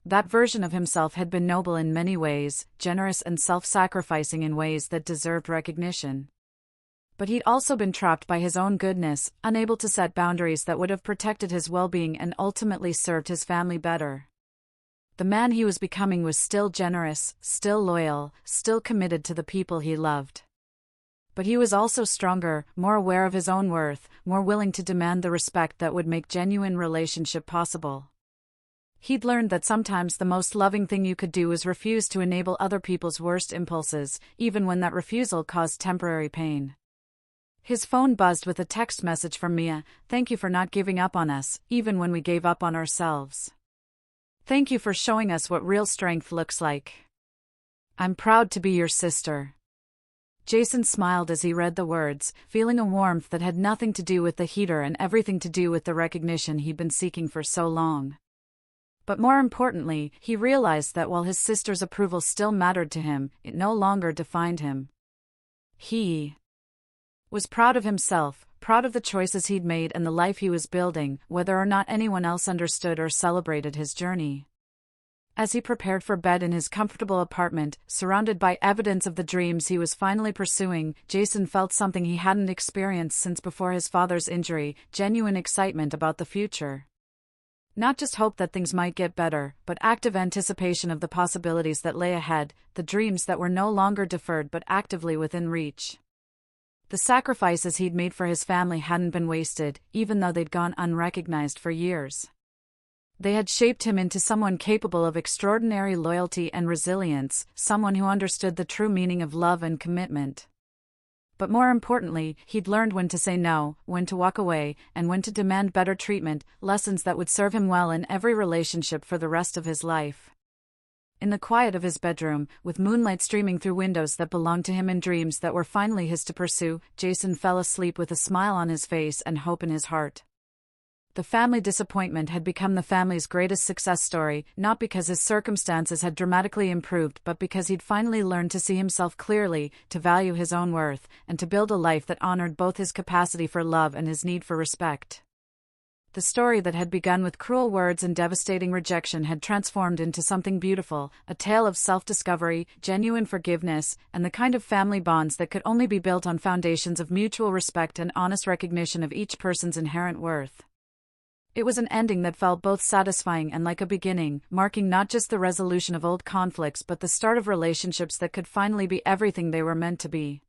That version of himself had been noble in many ways, generous and self-sacrificing in ways that deserved recognition. But he'd also been trapped by his own goodness, unable to set boundaries that would have protected his well-being and ultimately served his family better. The man he was becoming was still generous, still loyal, still committed to the people he loved. But he was also stronger, more aware of his own worth, more willing to demand the respect that would make genuine relationship possible. He'd learned that sometimes the most loving thing you could do was refuse to enable other people's worst impulses, even when that refusal caused temporary pain. His phone buzzed with a text message from Mia. "Thank you for not giving up on us, even when we gave up on ourselves. Thank you for showing us what real strength looks like. I'm proud to be your sister." Jason smiled as he read the words, feeling a warmth that had nothing to do with the heater and everything to do with the recognition he'd been seeking for so long. But more importantly, he realized that while his sister's approval still mattered to him, it no longer defined him. He was proud of himself, proud of the choices he'd made and the life he was building, whether or not anyone else understood or celebrated his journey. As he prepared for bed in his comfortable apartment, surrounded by evidence of the dreams he was finally pursuing, Jason felt something he hadn't experienced since before his father's injury, genuine excitement about the future. Not just hope that things might get better, but active anticipation of the possibilities that lay ahead, the dreams that were no longer deferred but actively within reach. The sacrifices he'd made for his family hadn't been wasted, even though they'd gone unrecognized for years. They had shaped him into someone capable of extraordinary loyalty and resilience, someone who understood the true meaning of love and commitment. but more importantly, he'd learned when to say no, when to walk away, and when to demand better treatment, lessons that would serve him well in every relationship for the rest of his life. In the quiet of his bedroom, with moonlight streaming through windows that belonged to him and dreams that were finally his to pursue, Jason fell asleep with a smile on his face and hope in his heart. The family disappointment had become the family's greatest success story, not because his circumstances had dramatically improved but because he'd finally learned to see himself clearly, to value his own worth, and to build a life that honored both his capacity for love and his need for respect. The story that had begun with cruel words and devastating rejection had transformed into something beautiful, a tale of self-discovery, genuine forgiveness, and the kind of family bonds that could only be built on foundations of mutual respect and honest recognition of each person's inherent worth. It was an ending that felt both satisfying and like a beginning, marking not just the resolution of old conflicts but the start of relationships that could finally be everything they were meant to be.